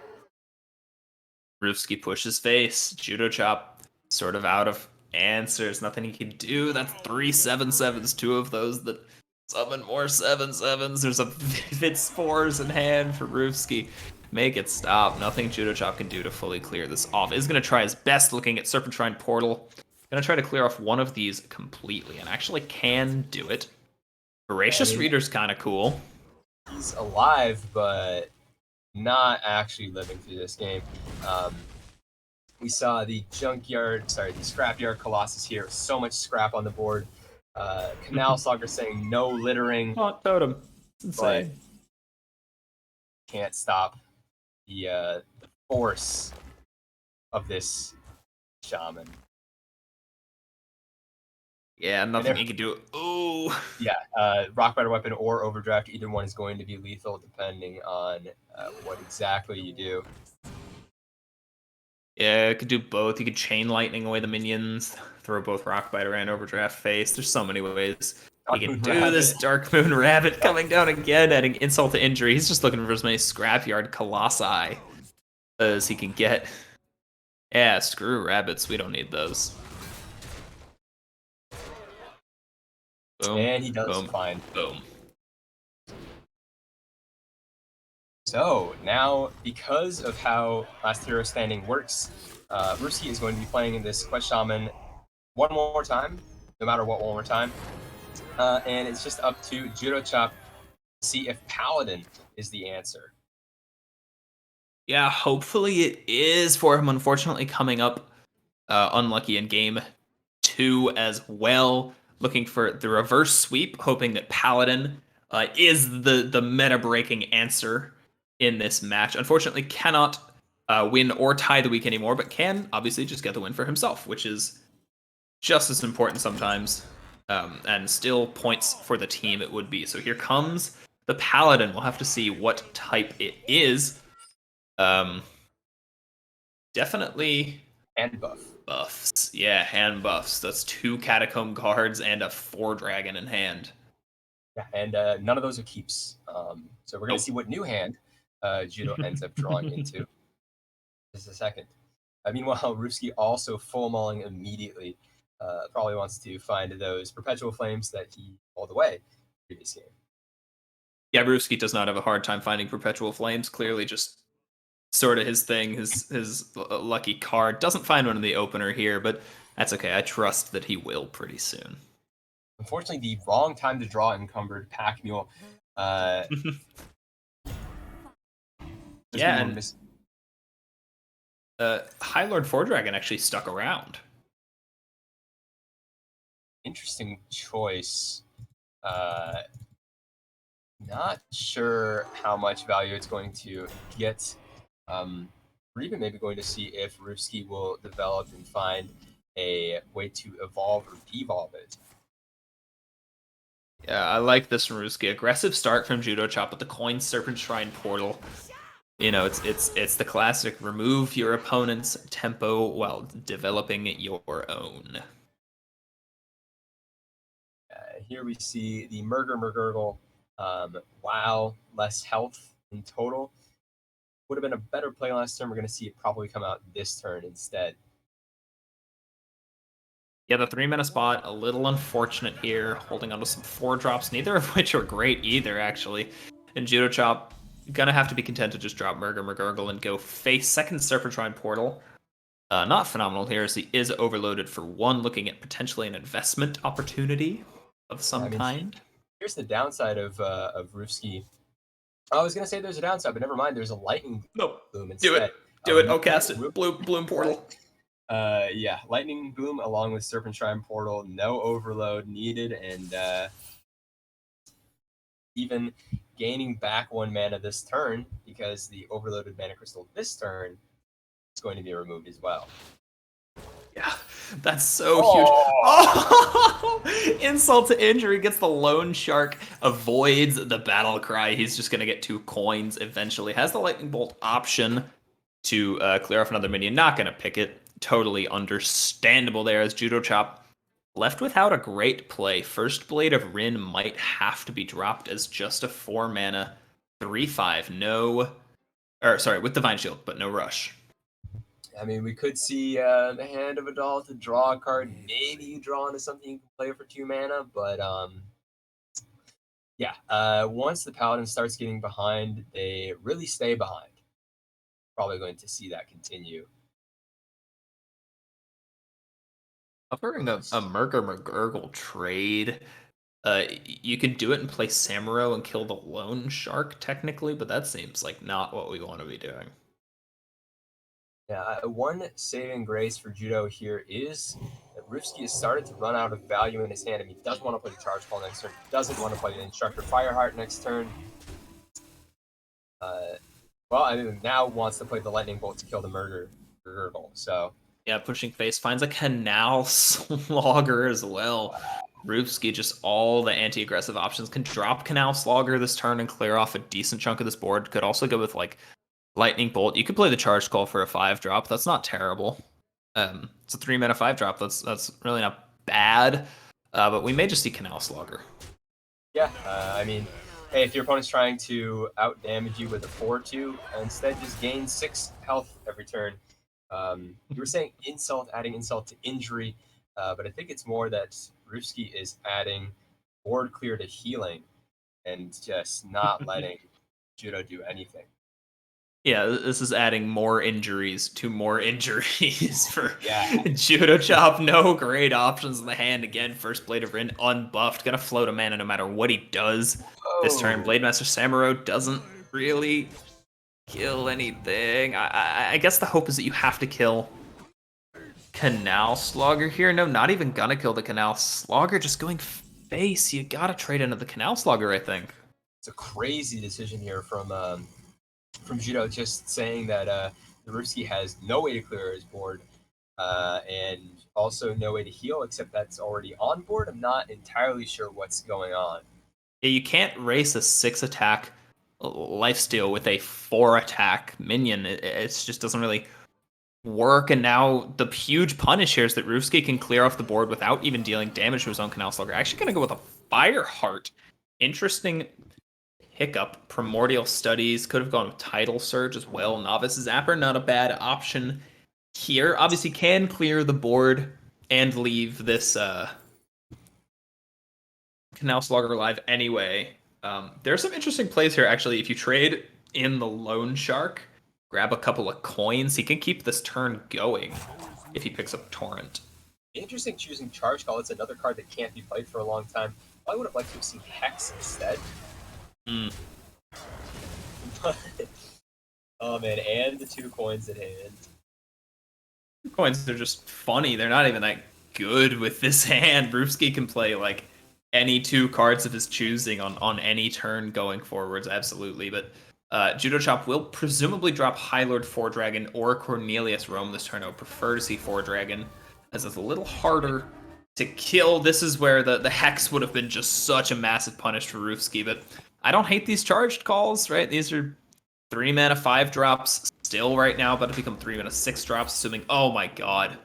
Rivsky pushes face. Judo Chop sort of out of answers. Nothing he can do. That's 3 7/7s. Two of those that summon more 7/7s. There's a Vivid Spores in hand for Rivsky. Make it stop. Nothing Judo Chop can do to fully clear this off. Is going to try his best looking at Serpentine Portal. Going to try to clear off one of these completely, and actually can do it. Voracious Reader's kind of cool. He's alive, but not actually living through this game. We saw the Scrapyard Colossus here. So much scrap on the board. Canal Slugger saying no littering. Taunt Totem. It's insane. Can't stop the force of this shaman. Yeah, nothing he can do. Ooh. Yeah, Rock Biter Weapon or Overdraft, either one is going to be lethal depending on what exactly you do. Yeah, it could do both. You could Chain Lightning away the minions, throw both Rock Biter and Overdraft face. There's so many ways he can do this. Dark Moon Rabbit coming down again, adding insult to injury. He's just looking for as many Scrapyard Colossi as he can get. Yeah, screw rabbits. We don't need those. Boom, and he does fine. Boom. So now, because of how Last Hero Standing works, Rivsky is going to be playing in this Quest Shaman one more time, no matter what, one more time. And it's just up to Judo Chop to see if Paladin is the answer. Yeah, hopefully it is for him. Unfortunately, coming up unlucky in game 2 as well. Looking for the reverse sweep, hoping that Paladin is the meta-breaking answer in this match. Unfortunately, cannot win or tie the week anymore, but can obviously just get the win for himself, which is just as important sometimes, and still points for the team it would be. So here comes the Paladin. We'll have to see what type it is. Definitely... And buffs. Yeah, hand buffs. That's 2 Catacomb Guards and a 4 Dragon in hand. Yeah, and none of those are keeps. So we're going to see what new hand Judo ends up drawing into. Just a second. Meanwhile, Rivsky also full mauling immediately. Probably wants to find those Perpetual Flames that he pulled away previous game. Yeah, Rivsky does not have a hard time finding Perpetual Flames. Clearly just sort of his thing, his lucky card. Doesn't find one in the opener here, but That's okay. I trust that he will pretty soon. Unfortunately, the wrong time to draw encumbered pack mule. There's Yeah, more and High Lord Fordragon actually stuck around. interesting choice. Not sure how much value it's going to get. We're even maybe going to see if Ruski will develop and find a way to evolve or devolve it. Yeah, I like this from Ruski. Aggressive start from Judo Chop with the Coin Serpent Shrine Portal. You know, it's the classic remove your opponent's tempo while developing your own. Here we see the Murgurgle. Wow, less health in total. Would have been a better play last turn. We're going to see it probably come out this turn instead. Yeah, the 3-mana spot, a little unfortunate here, holding onto some 4-drops, neither of which are great either, actually. And Judo Chop, gonna have to be content to just drop Murgurgle and go face second Serpent Shrine Portal. Not phenomenal here, as he is overloaded for 1, looking at potentially an investment opportunity of some kind. Here's the downside of Ruski. I was going to say there's a downside, but never mind. There's a Lightning Boom instead. Do it. I'll cast it. Bloom Portal. Yeah, Lightning Boom along with Serpent Shrine Portal. No overload needed, and even gaining back 1 mana this turn because the overloaded mana crystal this turn is going to be removed as well. Yeah, that's so huge. Oh! Insult to injury, gets the Lone Shark, avoids the Battle Cry. He's just going to get 2 coins eventually. Has the Lightning Bolt option to clear off another minion. Not going to pick it. Totally understandable there as Judo Chop left without a great play. First Blade of Rin might have to be dropped as just a 4-mana 3/5. With Divine Shield, but no rush. I mean, we could see the Hand of Adult to draw a card. Maybe you draw into something you can play for 2 mana, but yeah. Once the Paladin starts getting behind, they really stay behind. Probably going to see that continue. Offering a Murgurgle trade. You can do it and play Samuro and kill the Lone Shark, technically, but that seems like not what we want to be doing. Yeah, one saving grace for Judo here is that Ruski has started to run out of value in his hand. I mean, he doesn't want to play the Charge Call next turn. He doesn't want to play the Instructor Fireheart next turn. Well, I mean, now wants to play the Lightning Bolt to kill the Murgurgle. So yeah, pushing face finds a Canal Slogger as well. Ruski, just all the anti-aggressive options, can drop Canal Slogger this turn and clear off a decent chunk of this board. Could also go with like Lightning Bolt. You could play the Charge Call for a 5-drop. That's not terrible. It's a 3-mana 5-drop. That's really not bad. But we may just see Canal Slogger. Yeah, I mean, hey, if your opponent's trying to out-damage you with a 4/2, instead just gain 6 health every turn. You were saying insult, adding insult to injury, but I think it's more that Ruski is adding board clear to healing and just not letting Judo do anything. Yeah, this is adding more injuries to more injuries for Yeah. Judo Chop. No great options in the hand. Again, First Blade of Rin unbuffed. Gonna float a mana no matter what he does this turn. Blade Master Samuro doesn't really kill anything. I guess the hope is that you have to kill Canal Slogger here. No, not even gonna kill the Canal Slogger. Just going face. You gotta trade into the Canal Slogger, I think. It's a crazy decision here from Judo, just saying that the Ruski has no way to clear his board and also no way to heal except that's already on board. I'm not entirely sure what's going on. Yeah, you can't race a 6-attack lifesteal with a 4-attack minion. It just doesn't really work. And now the huge punish here is that Ruski can clear off the board without even dealing damage to his own Canal Slugger. Actually going to go with a Fireheart. Interesting hiccup. Primordial Studies. Could have gone with Tidal Surge as well. Novice Zapper, not a bad option here. Obviously can clear the board and leave this Canal Slugger alive anyway. There's some interesting plays here, actually. If you trade in the Lone Shark, grab a couple of coins, he can keep this turn going if he picks up Torrent. Interesting choosing Charge Call. It's another card that can't be played for a long time. I would have liked to have seen Hex instead. Mm. But, oh man, and the 2 coins in hand. Coins are just funny. They're not even that good with this hand. Brewski can play like any 2 cards of his choosing on any turn going forwards, absolutely. But Judo Chop will presumably drop High Lord 4 Dragon or Cornelius Rome this turn. I would prefer to see 4 Dragon, as it's a little harder to kill. This is where the Hex would have been just such a massive punish for Roofski, but I don't hate these charged calls, right? These are 3 mana 5 drops still right now, about to become 3 mana 6 drops, assuming. Oh my god.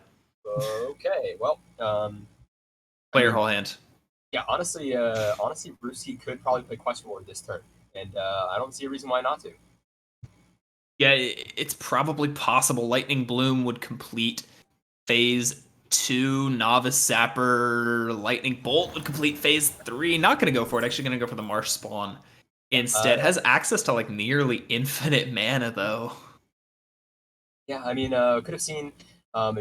Okay, well, Play your whole hand. Yeah, honestly, Brewski could probably play Question Ward this turn, and I don't see a reason why not to. Yeah, it's probably possible. Lightning Bloom would complete phase 2. Novice Zapper, Lightning Bolt would complete phase 3. Not going to go for it. Actually going to go for the Marsh Spawn. Instead, has access to like nearly infinite mana though. Yeah, I mean, could have seen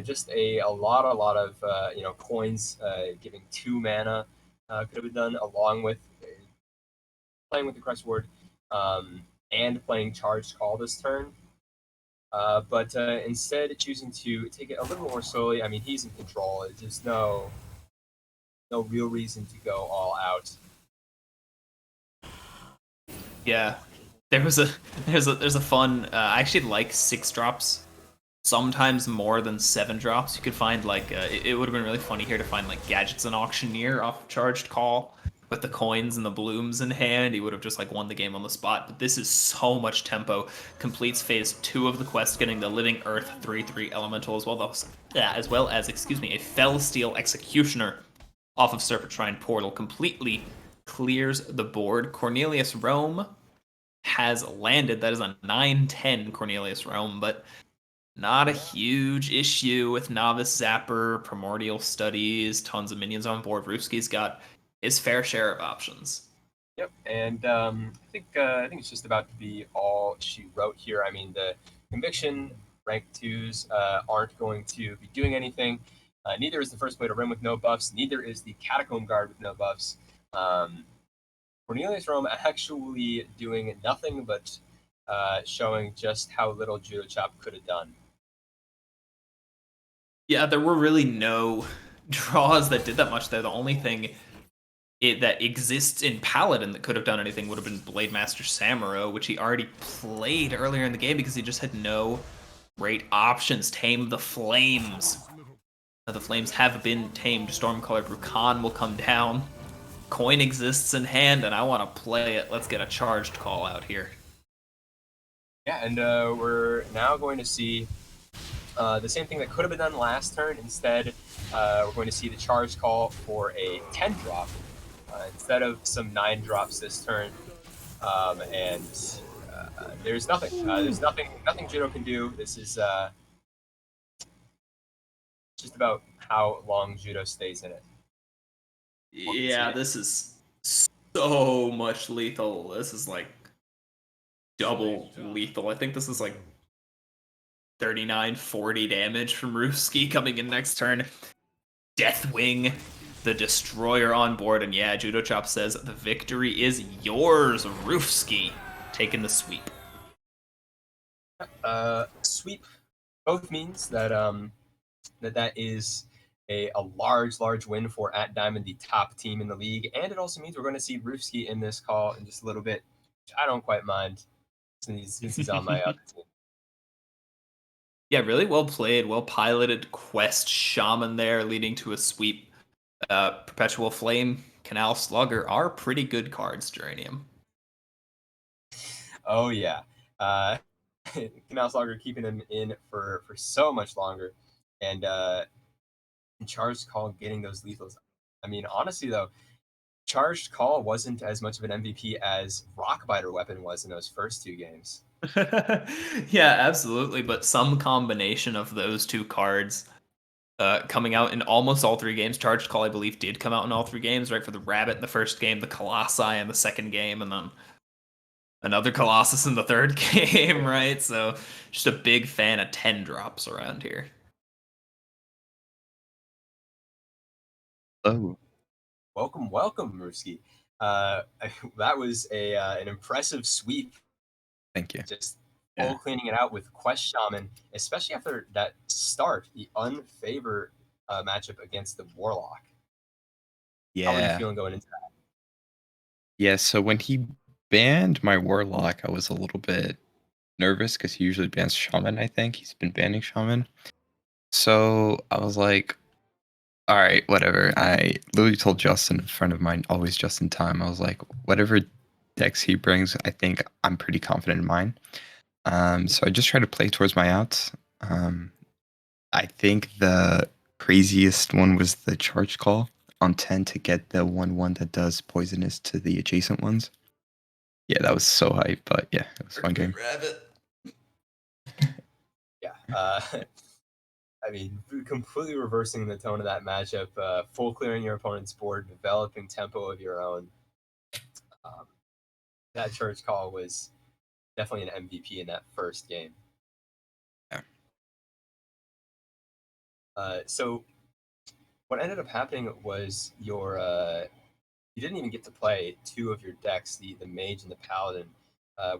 just a lot of coins giving 2 mana could have been done along with playing with the Crest Ward and playing Charged Call this turn. But instead, choosing to take it a little more slowly. I mean, he's in control. There's no real reason to go all out. Yeah, there's a fun. I actually like 6 drops. Sometimes more than 7 drops. You could find like it would have been really funny here to find like Gadgets and Auctioneer off Charged Call with the coins and the blooms in hand. He would have just like won the game on the spot. But this is so much tempo. Completes phase 2 of the quest, getting the Living Earth 3/3 Elemental as well as a Fell Steel Executioner off of Serpent Shrine Portal. Completely clears the board. Cornelius Rome has landed. That is a 9/10 Cornelius Rome, but not a huge issue with Novice Zapper, Primordial Studies, tons of minions on board. Roofski's got his fair share of options. Yep, and I think it's just about to be all she wrote here. I mean, the Conviction rank 2s aren't going to be doing anything. Neither is the First Blade of Rim with no buffs. Neither is the Catacomb Guard with no buffs. Cornelius Rome actually doing nothing but showing just how little Judo Chop could have done. Yeah, there were really no draws that did that much there. The only thing that exists in Paladin that could have done anything would have been Blade Master Samuro, which he already played earlier in the game because he just had no great options. Tame the Flames. The Flames have been tamed. Stormcaller Brukan will come down. Coin exists in hand, and I want to play it. Let's get a charged call out here. Yeah, and we're now going to see the same thing that could have been done last turn. Instead, we're going to see the charge call for a 10 drop instead of some 9 drops this turn. And there's nothing. There's nothing Judo can do. This is just about how long Judo stays in it. Yeah, this is so much lethal. This is like double lethal. I think this is like 39, 40 damage from Roofski coming in next turn. Deathwing, the Destroyer on board, and yeah, Judo Chop says the victory is yours, Roofski, taking the sweep. Sweep both means that that is a large win for at Diamond, the top team in the league, and it also means we're going to see Roofski in this call in just a little bit, which I don't quite mind since he's on my other team. Yeah, really well played, well piloted quest shaman there, leading to a sweep. Perpetual Flame, Canal Slugger are pretty good cards, Geranium. Oh yeah, Canal Slugger keeping him in for so much longer, and Charged Call getting those lethals. I mean, honestly though, Charged Call wasn't as much of an MVP as Rockbiter Weapon was in those first 2 games. Yeah, absolutely. But some combination of those 2 cards coming out in almost all 3 games. Charged Call, I believe, did come out in all 3 games, right? For the Rabbit in the first game, the Colossi in the second game, and then another Colossus in the third game, right? So just a big fan of 10 drops around here. Oh, Welcome, welcome, Ruski. That was an impressive sweep. thank you. Just Yeah. full cleaning it out with Quest Shaman, especially after that start, the unfavored matchup against the Warlock. How are you Yeah. feeling going into that? Yeah, so when he banned my Warlock, I was a little bit nervous because he usually bans Shaman, I think. He's been banning Shaman. So I was like, all right, whatever. I literally told Justin, a friend of mine, always just in time. I was like, whatever decks he brings, I think I'm pretty confident in mine. So I just try to play towards my outs. I think the craziest one was the charge call on 10 to get the 1/1 that does poisonous to the adjacent ones. Yeah, that was so hype, but yeah, it was a fun game. Rabbit. Yeah. I mean, completely reversing the tone of that matchup, full clearing your opponent's board, developing tempo of your own. That church call was definitely an MVP in that first game. Yeah. So what ended up happening was your you didn't even get to play two of your decks, the mage and the paladin.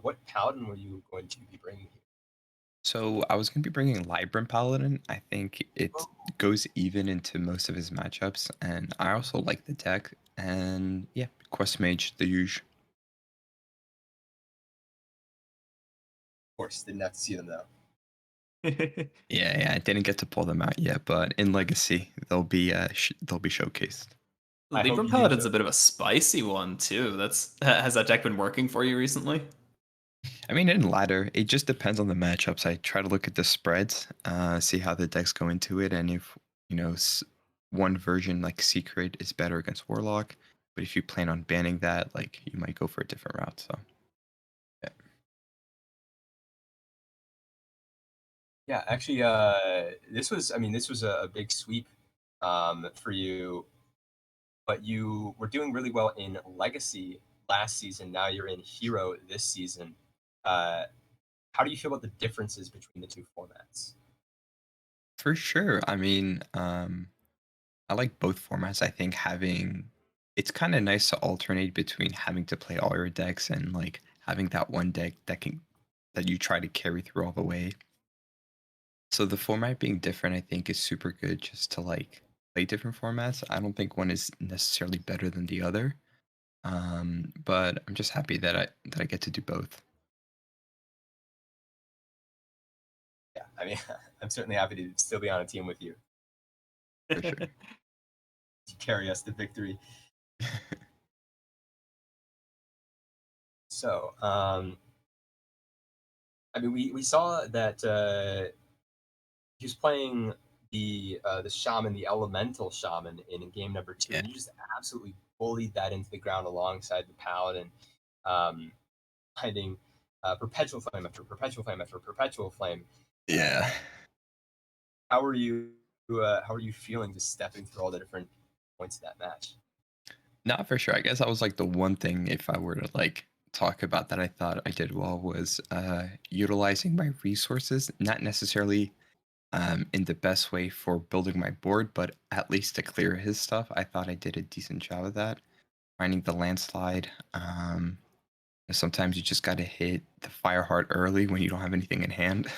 What paladin were you going to be bringing here? So I was going to be bringing Libram Paladin. I think it Oh. goes even into most of his matchups, and I also like the deck. And yeah, Quest Mage, the usual. Of course, didn't have to see them though. Yeah, I didn't get to pull them out yet, but in Legacy they'll be showcased. I hope Libram you do Paladin's so. a bit of a spicy one too. Has that deck been working for you recently? I mean, in ladder, it just depends on the matchups. I try to look at the spreads, see how the decks go into it, and if one version like Secret is better against Warlock, but if you plan on banning that, like you might go for a different route. So yeah. Yeah, actually, this was a big sweep for you, but you were doing really well in Legacy last season. Now you're in Hero this season. How do you feel about the differences between the two formats? For sure. I mean, I like both formats. I think it's kind of nice to alternate between having to play all your decks and like having that one deck that you try to carry through all the way. So the format being different, I think, is super good just to like play different formats. I don't think one is necessarily better than the other. But I'm just happy that I get to do both. Yeah, I mean, I'm certainly happy to still be on a team with you For sure. to carry us to victory. So, I mean, we saw that he was playing the shaman, the elemental shaman, in game number 2, Yeah. and you just absolutely bullied that into the ground alongside the paladin, finding perpetual flame after perpetual flame after perpetual flame. Yeah. How are you? How are you feeling just stepping through all the different points of that match? Not for sure. I guess I was like the one thing, if I were to like talk about that I thought I did well, was utilizing my resources, not necessarily in the best way for building my board, but at least to clear his stuff. I thought I did a decent job of that. Finding the landslide. Sometimes you just got to hit the fire heart early when you don't have anything in hand.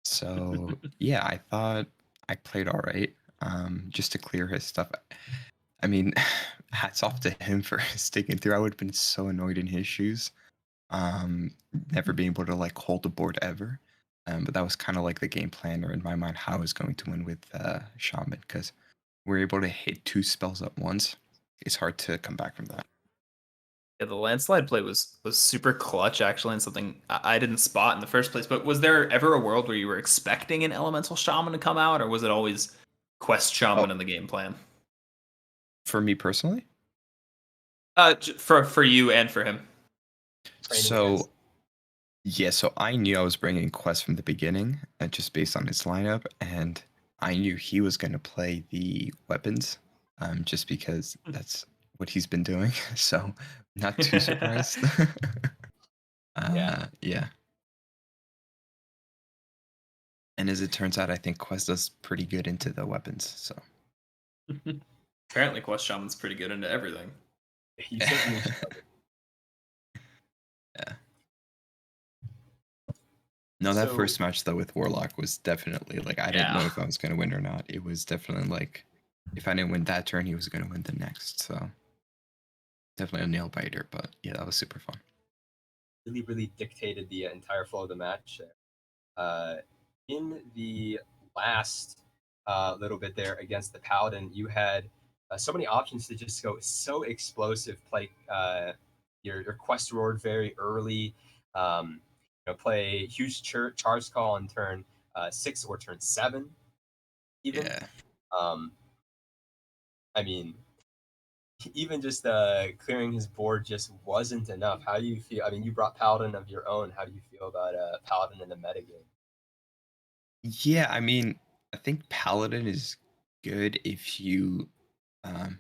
So yeah, I thought I played all right, just to clear his stuff. I mean, hats off to him for sticking through. I would have been so annoyed in his shoes, never being able to like hold the board ever. But that was kind of like the game plan, or in my mind, how I was going to win with Shaman, because we're able to hit 2 spells at once. It's hard to come back from that. Yeah, the landslide play was super clutch actually, and something I didn't spot in the first place. But was there ever a world where you were expecting an elemental shaman to come out, or was it always quest shaman Oh. in the game plan? For me personally, For you and for him. Training against. so yeah, so I knew I was bringing Quest from the beginning, just based on his lineup, and I knew he was going to play the weapons, just because that's what he's been doing. So not too surprised. Yeah. Yeah. And as it turns out, I think Quest does pretty good into the weapons. So Apparently, Quest Shaman's pretty good into everything. He certainly should. Yeah. No, that So- first match though with Warlock was definitely like I didn't know if I was gonna win or not. It was definitely like if I didn't win that turn, he was gonna win the next. So definitely a nail biter, but yeah, that was super fun. Really dictated the entire flow of the match. In the last little bit there against the Paladin, you had so many options to just go so explosive. Play your quest roared very early. Play huge charge call on turn 6 or turn 7, even. Yeah. I mean, even just clearing his board just wasn't enough. How do you feel? I mean, you brought Paladin of your own. How do you feel about Paladin in the metagame? Yeah, I mean, I think Paladin is good if you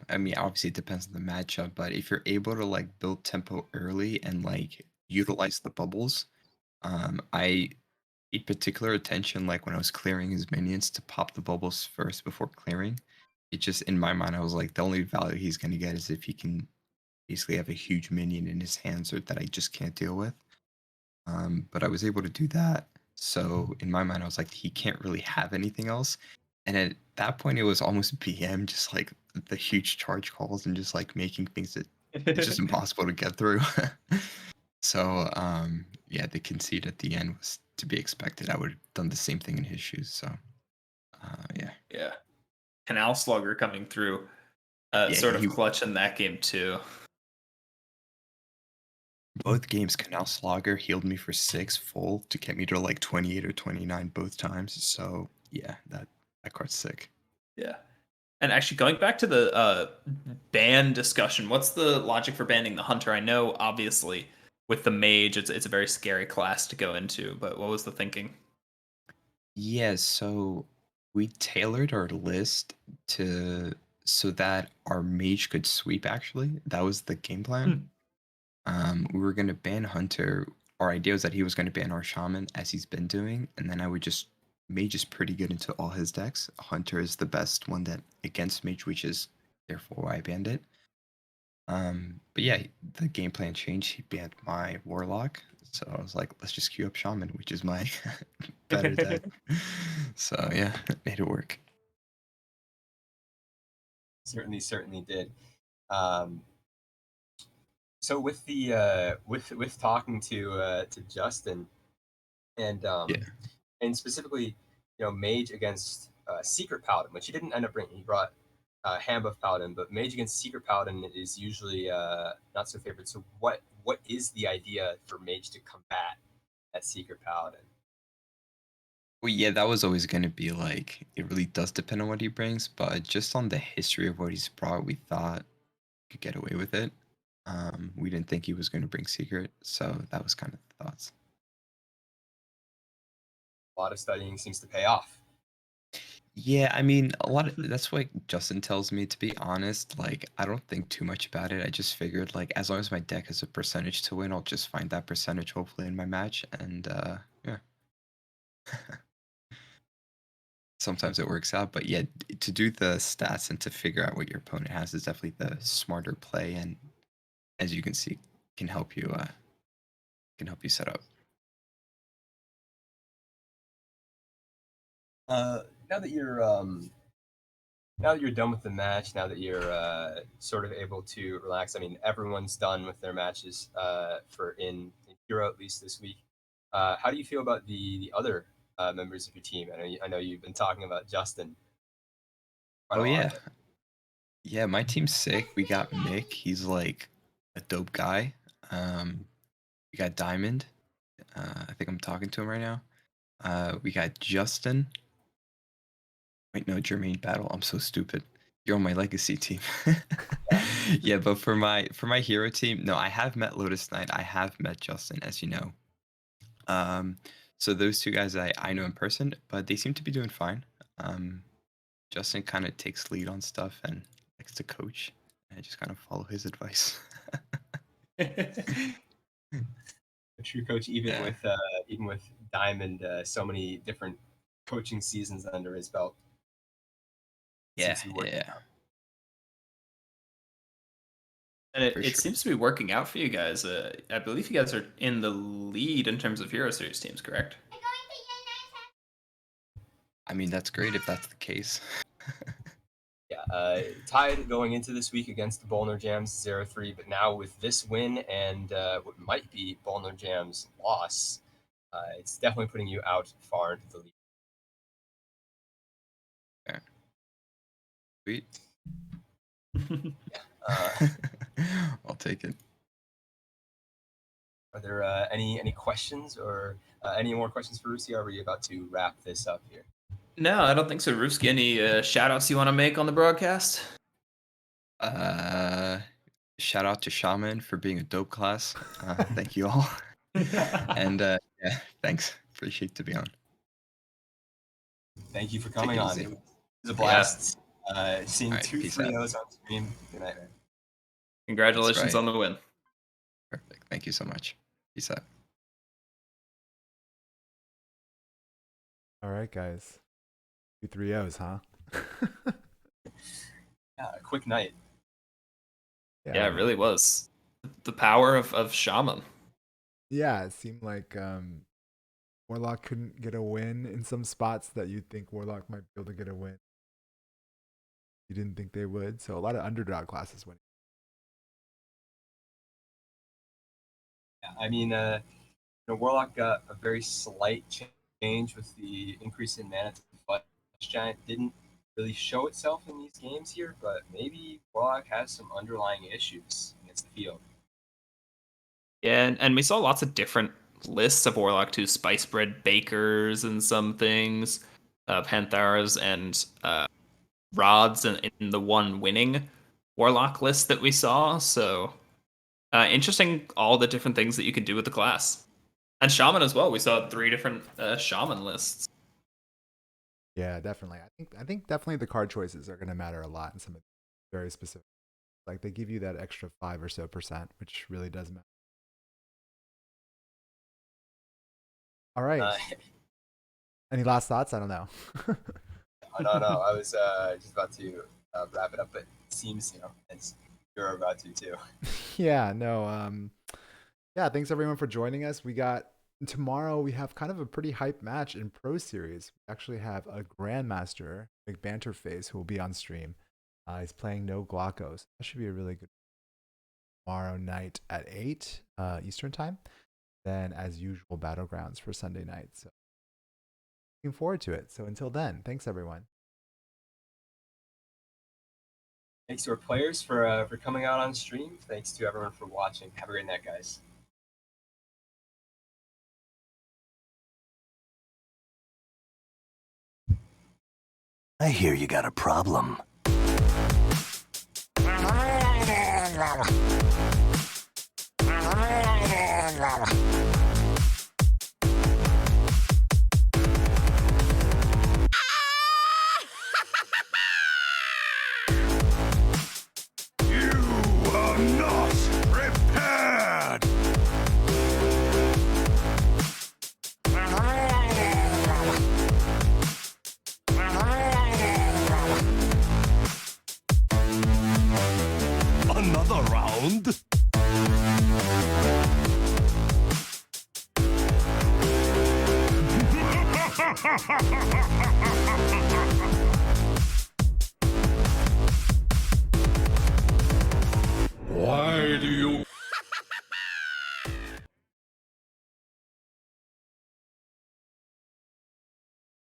I mean, obviously it depends on the matchup, but if you're able to like build tempo early and like utilize the bubbles, I paid particular attention like when I was clearing his minions to pop the bubbles first before clearing. It just in my mind I was like the only value he's gonna get is if he can basically have a huge minion in his hands or that I just can't deal with. But I was able to do that. So in my mind, I was like, he can't really have anything else. And at that point, it was almost BM, just like the huge charge calls and just like making things that it's just impossible to get through. So yeah, the concede at the end was to be expected. I would have done the same thing in his shoes. So yeah. Yeah. Canal Slugger coming through, Yeah, sort of clutch in that game too. Both games, Canal Slogger healed me for 6 full to get me to like 28 or 29 both times. So yeah, that card's sick. Yeah. And actually, going back to the ban discussion, what's the logic for banning the Hunter? I know, obviously, with the Mage, it's a very scary class to go into, but what was the thinking? Yeah, so we tailored our list to so that our mage could sweep actually. That was the game plan. We were gonna ban Hunter. Our idea was that he was gonna ban our shaman as he's been doing, and then I would just mage is pretty good into all his decks. Hunter is the best one that against mage, which is therefore why I banned it. But yeah, the game plan changed. He banned my warlock, so I was like, let's just queue up shaman, which is my better deck. So yeah, it made it work. Certainly did. So with the with talking to Justin and Yeah. and specifically, Mage against Secret Paladin, which he didn't end up bringing. He brought Handbuff Paladin, but Mage against Secret Paladin is usually not so favored. So what is the idea for Mage to combat that Secret Paladin? Well, yeah, that was always going to be like, it really does depend on what he brings, but just on the history of what he's brought, we thought we could get away with it. We didn't think he was going to bring Secret, so that was kind of the thoughts. A lot of studying seems to pay off. Yeah, I mean, a lot of that's what Justin tells me, to be honest. Like, I don't think too much about it. I just figured, like, as long as my deck has a percentage to win, I'll just find that percentage hopefully in my match, and yeah. Sometimes it works out, but yeah, to do the stats and to figure out what your opponent has is definitely the smarter play, and as you can see, can help you set up. Now that you're done with the match, now that you're sort of able to relax. I mean, everyone's done with their matches for in Hero at least this week. How do you feel about the other members of your team? I know you've been talking about Justin quite Oh a lot. yeah, yeah, my team's sick. We got Mick. He's like a dope guy. We got Diamond. I think I'm talking to him right now. We got Justin. Wait, no, Jermaine Battle. I'm so stupid. You're on my legacy team. Yeah, but for my hero team, no, I have met Lotus Knight. I have met Justin, as you know. So those two guys I know in person, but they seem to be doing fine. Justin kind of takes lead on stuff and likes to coach. And I just kind of follow his advice. A true coach, even with Diamond, so many different coaching seasons under his belt. Yeah, Seems to be working yeah. out. And it, For it sure. seems to be working out for you guys. I believe you guys are in the lead in terms of Hero Series teams, correct? I mean, that's great if that's the case. Yeah, tied going into this week against the Bolner Jams 0-3, but now with this win and what might be Bolner Jams' loss, it's definitely putting you out far into the lead. Sweet. Uh, I'll take it. are there any questions or any more questions for Rusi? Are we about to wrap this up here? No, I don't think so. Ruski, any shout outs you want to make on the broadcast? Shout out to Shaman for being a dope class. Thank you all. And yeah, thanks. Appreciate to be on. Thank you for coming it on. easy. It was a blast. Seeing All right, two peace 3-0s on stream. Good night, man. Congratulations right. on the win. Perfect. Thank you so much. Peace out. All right, guys. 2 3-0s, huh? Yeah, a quick night. Yeah, it really was. The power of Shaman. Yeah, it seemed like Warlock couldn't get a win in some spots that you'd think Warlock might be able to get a win. You didn't think they would, so a lot of underdog classes winning. Yeah, I mean, Warlock got a very slight change with the increase in mana to the Flesh Giant. Didn't really show itself in these games here, but maybe Warlock has some underlying issues against the field. Yeah, and we saw lots of different lists of Warlock too. Spice bread bakers and some things, Pantharas and rods in the one winning Warlock list that we saw. So interesting, all the different things that you could do with the class. And Shaman as well. We saw 3 different Shaman lists. Yeah, definitely. I think definitely the card choices are going to matter a lot in some of the very specific. Like they give you that extra 5 or so %, which really does matter. All right. Any last thoughts? I don't know. No, I was just about to wrap it up, but it seems, as you're about to too. Yeah, no. Yeah, thanks everyone for joining us. Tomorrow we have kind of a pretty hype match in Pro Series. We actually have a Grandmaster, McBanterface, who will be on stream. He's playing No Glockos. That should be a really good tomorrow night at 8 Eastern time. Then, as usual, Battlegrounds for Sunday night. So, looking forward to it. So, until then, thanks everyone. Thanks to our players for coming out on stream. Thanks to everyone for watching. Have a great night, guys. I hear you got a problem. Another round?